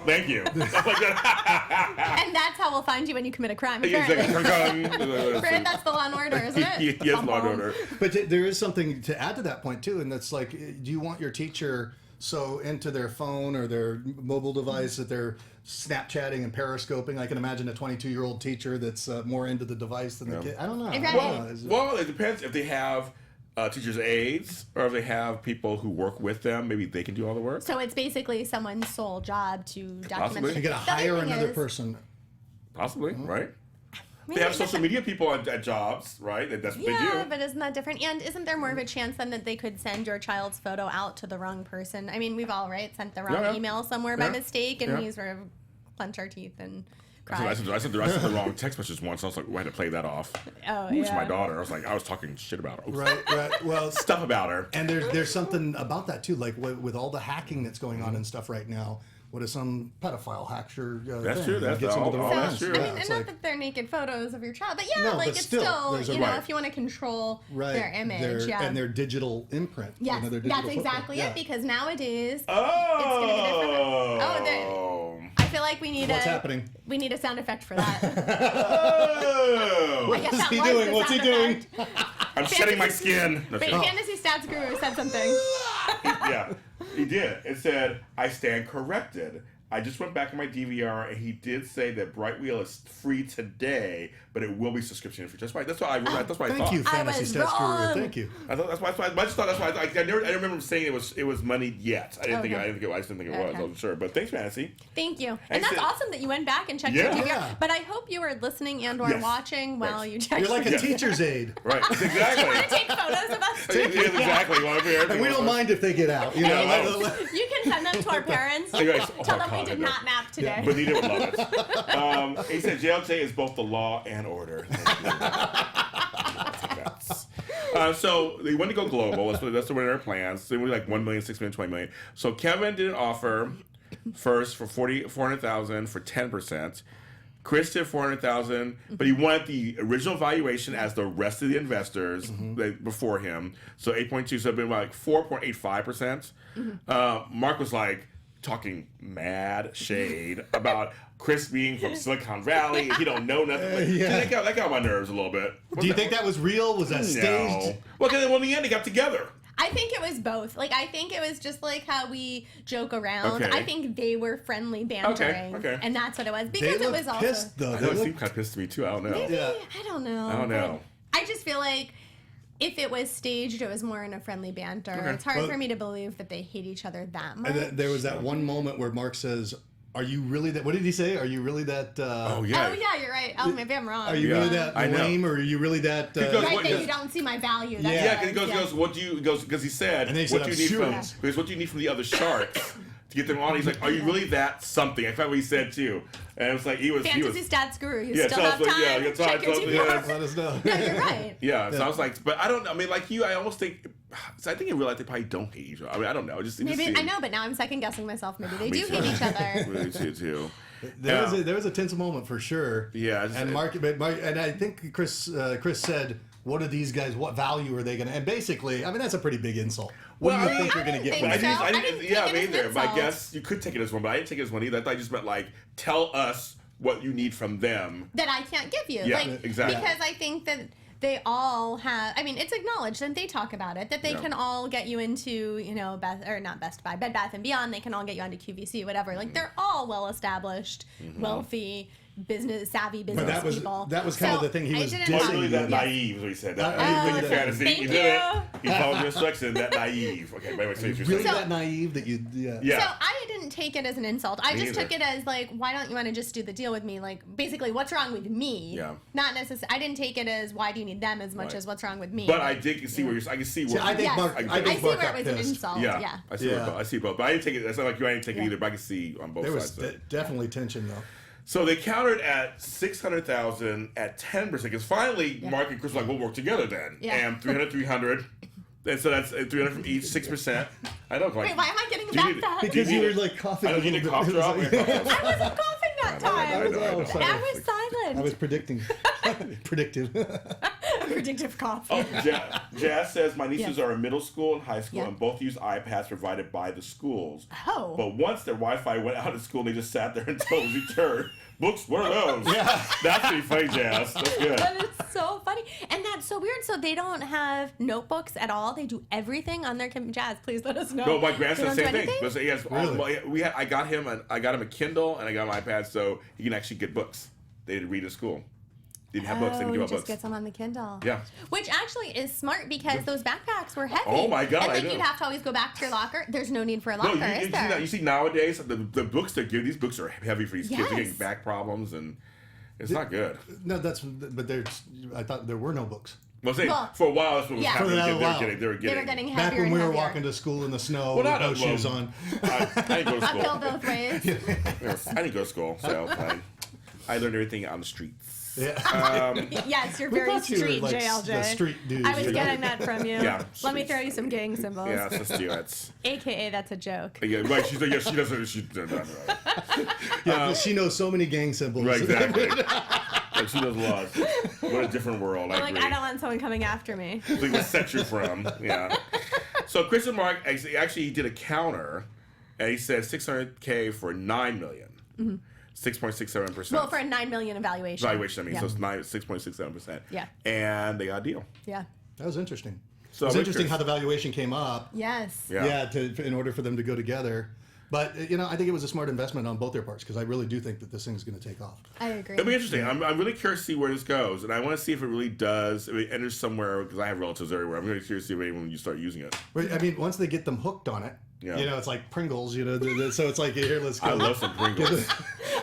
Thank you. And that's how we'll find you when you commit a crime. Apparently. Fred, that's the law and order, isn't it? Yes, law and order. But there is something to add to that point too, and that's like, do you want your teacher so into their phone or their mobile device that they're Snapchatting and periscoping? I can imagine a 22-year-old teacher that's more into the device than the kid. I don't know. Right. I don't know. Is it- Well, it depends if they have teachers' aides or if they have people who work with them. Maybe they can do all the work. So it's basically someone's sole job to document. Possibly. you gotta The other hire thing another is- person. Possibly, right? Maybe They have it's social media people at jobs, right? That's what they Yeah, do. but isn't that different? And isn't there more of a chance then that they could send your child's photo out to the wrong person? I mean, we've all, right, sent the wrong Yeah. email somewhere by Yeah. mistake, and Yeah. we sort of clench our teeth and I cry. sent the wrong text message once. I was like, I had to play that off. Oh, It was yeah. my daughter. I was like, I was talking shit about her. Oops. Right. Well, Stuff about her. and there's something about that too. Like with all the hacking that's going on and stuff right now. What if some pedophile hacks your That's thing true, and that's gets into all- the all wrong that's hands? true. I mean, Yeah, and it's not like- that they're naked photos of your child, but yeah, No, like but it's still, there's a you know, right. if you want to control right. their image, yeah. And their digital imprint. you yes, know, their digital that's footprint. exactly Yeah. it. Because nowadays, Oh. gonna be different. Oh, I feel like we need What's happening? We need a sound effect for that. Oh! I guess that he was doing? the What's he sound doing? effect. I'm shedding my skin. No, Wait, Fantasy Stats Guru said something. Yeah, he did. It said, "I stand corrected. I just went back in my DVR, and he did say that Bright Wheel is free today, but it will be subscription free." That's why I thought. Thank you, Fantasy was Stats Guru. wrong. Thank you. I just thought that's why I didn't remember him saying it was money yet. I didn't think Okay. it was. I wasn't sure. But thanks, Fantasy. Thank you. And And that's so- awesome that you went back and checked Yeah. your DVR. Yeah. But I hope you were listening and or Yes. watching while Right. you checked. You're like a Yeah. teacher's aide. Right. Want to Exactly. take photos of us? Yeah, exactly. Well, And we don't mind if they get out. You know, Yeah, You can send them to our parents. You guys- Tell oh, them we God, did I know. not nap today. But Nita would love it. He said JLJ is both the law and order. So they wanted to go global. That's one of their plans. They were like 1 million, 6 million, 20 million. So Kevin did an offer first for 400,000 for 10%. Chris did 400,000, but he wanted the original valuation as the rest of the investors before him. So 8.2, so it'd been like 4.85%. Mark was like talking mad shade about Chris being from Silicon Valley. He don't know nothing. Yeah. Dude, that got on my nerves a little bit. Do you think that was real? Was that No. staged? Well, in the end, they got together. I think it was both. Like, I think it was just like how we joke around. Okay. I think they were friendly bantering. okay. And that's what it was. They Because it looked was also. pissed, though. I They know it looked- seemed kind of pissed to me, too. I don't know. Maybe, Yeah. I don't know. I don't know. I just feel like if it was staged, it was more in a friendly banter. Okay. It's hard Well- for me to believe that they hate each other that much. And then there was that one moment where Mark says, "Are you really that?" What did he say? Are you really that? Oh, yeah. Oh, yeah, you're right. Oh, maybe I'm wrong. Are you Yeah. really that I know. lame, or are you really that? Because Right, what- that yes. you don't see my value. That's Yeah, what it because is, he goes, what do you, because he said, And then he what said, do you "I'm need from, serious." because what do you need from the other sharks to get them on? He's like, are you really that something? I forgot what he said too. And it was like, he was, Fantasy Stats Guru. You yeah, still tell have us, time. yeah, you Check your tell us, DVR. yeah. Let us know. No, you're right. Yeah, so I was like, but I don't know. I mean, like you, I almost think, so I think in real life they probably don't hate each other. I mean, I don't know. It just Maybe seemed- I know, but now I'm second guessing myself. Maybe they Me do too. hate each other. Me too. There was a tense moment for sure. Yeah, I just- and Mark, and I think Chris said, "What are these guys? What value are they going to?" And basically, I mean, that's a pretty big insult. What Well, do I you mean, think I you're going to didn't get? think from so. it? I didn't take yeah, it me as an either. But I insult. guess you could take it as one, but I didn't take it as one either. I thought I just meant like, tell us what you need from them. That I can't give you. Yeah, like, exactly. Because I think that they all have. I mean, it's acknowledged, and they talk about it that they Yeah. can all get you into, not Best Buy, Bed Bath and Beyond. They can all get you onto QVC, whatever. Like, they're all well established, wealthy, savvy business that was- people. that was kind of So the thing he I was didn't dissing Oh, want- really that Yeah. naive is what he said. That, I I didn't think think fantasy. Thank He did it. you. He followed your instructions. That naive. Okay, wait, so you're Really saying. that naive that you? Yeah. Yeah. So I didn't take it as an insult. I Me just took either. it as like, why don't you want to just do the deal with me? Like, basically, what's wrong with me? Yeah. Not necessarily. I didn't take it as why do you need them as much Right. as what's wrong with me. But I did see where you're. I can see where. See, I think Yes. Mark. I I I think see Mark where got it was an pissed. insult. Yeah, Yeah. I see. Yeah. Both. I see both. But I didn't take it. That's not like you. I didn't take it Yeah. either. But I can see on both There was sides. definitely tension though. So they countered at 600,000 at 10% because finally Mark and Chris were like, we'll work together then. Yeah. And 300. And so that's 300 from each, 6%. I know. Like, Wait, why am I getting Do you that need- fast? Because you you were need- like coughing. I don't a need a little cough bit. drop. It was like- I wasn't coughing that time. I know. Oh, sorry. I was silent. I was predicting. Predictive. Predictive cough. Oh, Jazz says my nieces Yeah. are in middle school and high school Yeah. and both use iPads provided by the schools. Oh. But once their Wi-Fi went out of school, they just sat there until it was returned. Books, what are those? Yeah. That's pretty funny, Jazz. That's good. That is so funny. And that's so weird. So they don't have notebooks at all. They do everything on their Jazz, please let us know. No, my They grandson, don't do same thing. anything? But he has, Really? I got him a Kindle and I got him an iPad so he can actually get books. They didn't read at school. Didn't have books. They Oh, didn't he give out just books. gets them on the Kindle. Yeah. Which actually is smart because those backpacks were heavy. Oh my God, And I like know. you'd have to always go back to your locker. There's no need for a No, locker, you is see there? that? You see nowadays the books they give. These books are heavy for these kids. They're getting Yes. back problems and it's not good. No, but there's. I thought there were no books. Well, I'm saying, Well, for a while that's what was yeah. happening. For a They while. were getting. They were getting heavier Back when and we were heavier. walking to school in the snow Well, with not no well, shoes on. I didn't go to school. Uphill both ways. Yes, I didn't go to school, so I learned everything on the streets. Yeah. Yes, you're We very thought you were, street, like, JLJ. the street dudes, I was you know? getting that from you. Yeah, Let me streets. throw you some gang symbols. Yeah, let's do it. AKA, that's a joke. Yeah, right. She doesn't. She doesn't. Right. Yeah, she knows so many gang symbols. Right, exactly. Like she knows a lot. What a different world. I I'm like, agree. I don't want someone coming after me. Like what set you from. Yeah. So Chris and Mark actually did a counter, and he said $600K for $9 million. 6.67%. Well, for a $9 million evaluation. Valuation, I mean, so it's 6.67%. Yeah. And they got a deal. Yeah. That was interesting. So It was I'm interesting curious. how the valuation came up. Yes. Yeah. In order for them to go together. But, you know, I think it was a smart investment on both their parts because I really do think that this thing's going to take off. I agree. It'll be interesting. I'm really curious to see where this goes, and I want to see if it really does. If it enters somewhere, because I have relatives everywhere. I'm really curious to see when you start using it. I mean, once they get them hooked on it, Yeah. you know, it's like Pringles, you know, so it's like, here, let's go. I love some Pringles.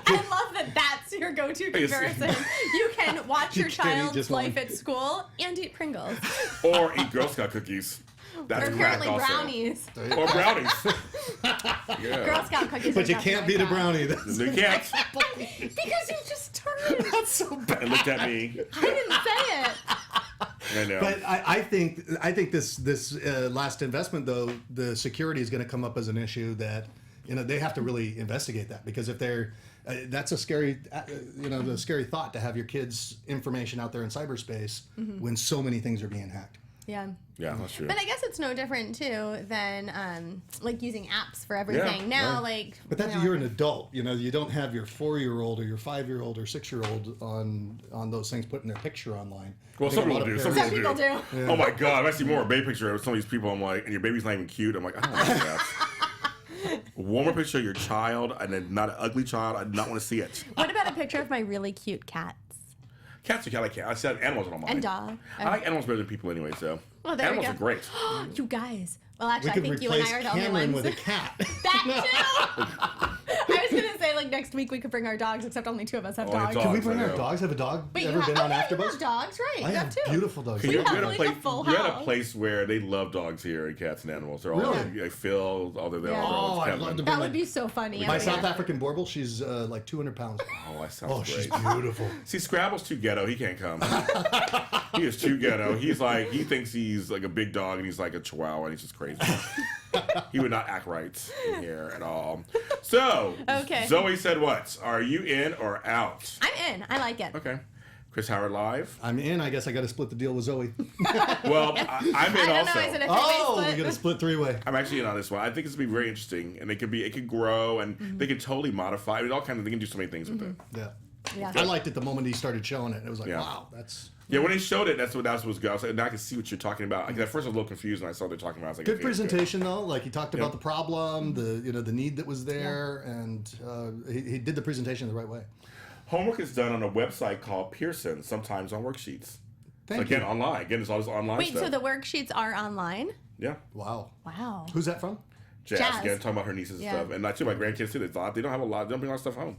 I love that that's your go-to comparison. You can watch your You can't eat child's just life one. at school and eat Pringles. Or eat Girl Scout cookies. That's Or crack apparently also. brownies. Or brownies. Yeah. Girl Scout cookies. But are you definitely can't beat a that. brownie. You can't. Because you just turned. That's so bad. And looked at me. I didn't say it. I know. But I think this last investment though, the security is going to come up as an issue that, you know, they have to really investigate that because if they're that's a scary the scary thought to have your kids' information out there in cyberspace when so many things are being hacked. Yeah. Yeah, that's true. But I guess it's no different too than like using apps for everything. Yeah, now, yeah. like. But that's you're an adult, you know. You don't have your 4-year-old or your 5-year-old or 6-year-old on those things putting their picture online. Well, I think some a lot people of do. Some parents- Some people people do. Oh my God, I see more a baby picture of some of these people. I'm like, and your baby's not even cute. I'm like, I don't want to see that. One more picture of your child, and then not an ugly child. I do not want to see it. What about a picture of my really cute cats? Cats are cute. I like cats. I said animals are all mine. And dog. I like animals better than people anyway. So Well, there animals we are go. great. You guys. Well, We actually, I could think you and replace I are the only Cameron ones. with a cat. That too. I was gonna say like next week we could bring our dogs, except only 2 of us have Only dogs. dogs. Can we bring I our know. dogs? Have a dog Wait, ever been on you AfterBuzz? have dogs, right? I you have have 2. beautiful dogs. We You have had a like place. a full You had a house. place where they love dogs here, and cats and animals. They're all Really? like Phil. All they're Yeah. all Oh, I'd love to That bring would be so funny. my Oh, South yeah. African Borble. She's like 200 pounds. Oh, that sounds Oh, great. she's beautiful. See, Scrabble's too ghetto. He can't come. He is too ghetto. He's like, he thinks he's like a big dog, and he's like a chihuahua, and he's just crazy. He would not act right in here at all. So, Okay. Zoe said what? Are you in or out? I'm in. I like it. Okay. Chris Howard live. I'm in. I guess I got to split the deal with Zoe. Well, I'm in I don't also. know. Is it a Oh, three-way we got a split? split 3-way. I'm actually in on this one. I think it's gonna be very interesting, and it could grow, and they could totally modify it. All kinds of. They can do so many things with it. Yeah. Yeah. I liked it the moment he started showing it. It was like, Yeah. wow, that's Yeah, when they showed it, that's what was good. I was like, now I can see what you're talking about. Like, at first I was a little confused when I saw they're talking about. I was like, good okay, it's presentation though. Like he talked about Yeah. the problem, the need that was there, and he did the presentation the right way. Homework is done on a website called Pearson, sometimes on worksheets. Thank Again, you. online. Again, it's all this online Wait, stuff. so the worksheets are online? Yeah. Wow. Wow. Who's that from? Jazz, Jazz. again, talking about her nieces and Yeah. stuff. And like, too, my grandkids, too, they don't have a lot, they don't bring a lot of stuff home.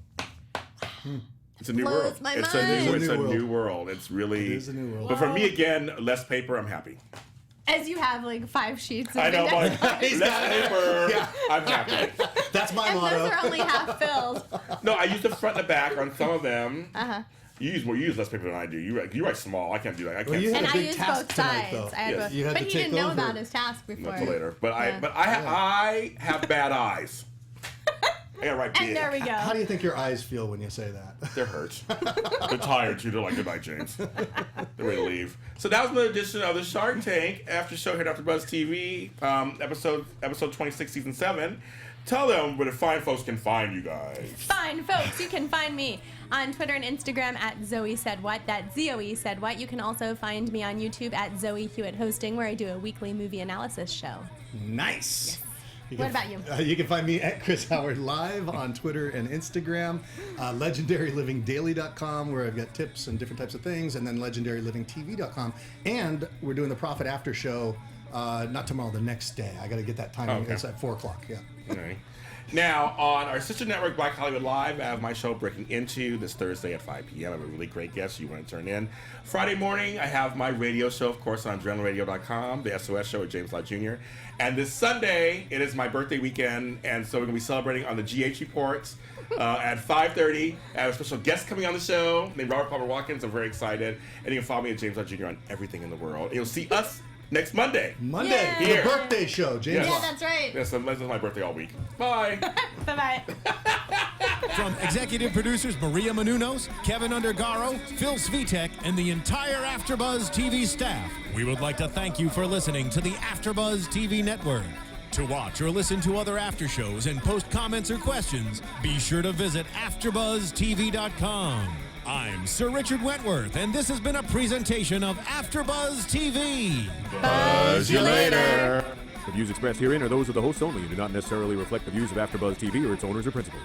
It's a new Blows world. my It's mind. a new world. It's really. It is a new world. But for me, again, less paper, I'm happy. As you have like 5 sheets of I know, index but cards. less paper, Yeah. I'm happy. That's my And motto. those are only half filled. No, I use the front and the back on some of them. Uh-huh. You use less paper than I do. You write small. I can't do that. I Well, can't. you see had And a I big used task both tonight, sides. though. I had Yes. both. You had But to he take didn't know over. about his task before. Until later. But Yeah. I have bad eyes. I gotta write big. And there we go. How do you think your eyes feel when you say that? They're hurt. They're tired too. They're like, good night, James. They're ready to leave. So that was another edition of the Shark Tank after show here at AfterBuzz TV, episode 26, season 7. Tell them where the fine folks can find you guys. Fine, folks, you can find me on Twitter and Instagram at Zoe Said What. That's Zoe Said What. You can also find me on YouTube at Zoe Hewitt Hosting, where I do a weekly movie analysis show. Nice. What about you? You can find me at Chris Howard Live on Twitter and Instagram, legendarylivingdaily.com, where I've got tips and different types of things, and then legendarylivingtv.com. And we're doing the Profit After Show, not tomorrow, the next day. I got to get that timing. Okay. It's at 4 o'clock, yeah. All right. Now, on our sister network, Black Hollywood Live, I have my show Breaking Into this Thursday at 5 p.m. I have a really great guest you want to turn in. Friday morning, I have my radio show, of course, on AdrenalineRadio.com, the SOS show with James Lott Jr. And this Sunday, it is my birthday weekend, and so we're going to be celebrating on the GH Reports at 5:30. I have a special guest coming on the show named Robert Palmer Watkins. I'm very excited. And you can follow me at James Lott Jr. on everything in the world. And you'll see us next Monday. Monday, Yay. for Here. the birthday show, James Yes. Yeah, Lott. that's right. Yes, this is my birthday all week. Bye. Bye-bye. From executive producers Maria Menounos, Kevin Undergaro, Phil Svitek, and the entire AfterBuzz TV staff, we would like to thank you for listening to the AfterBuzz TV network. To watch or listen to other after shows and post comments or questions, be sure to visit AFTERBUZZTV.com. I'm Sir Richard Wentworth, and this has been a presentation of AFTERBUZZ TV. Buzz you later. The views expressed herein are those of the hosts only and do not necessarily reflect the views of AfterBuzz TV or its owners or principals.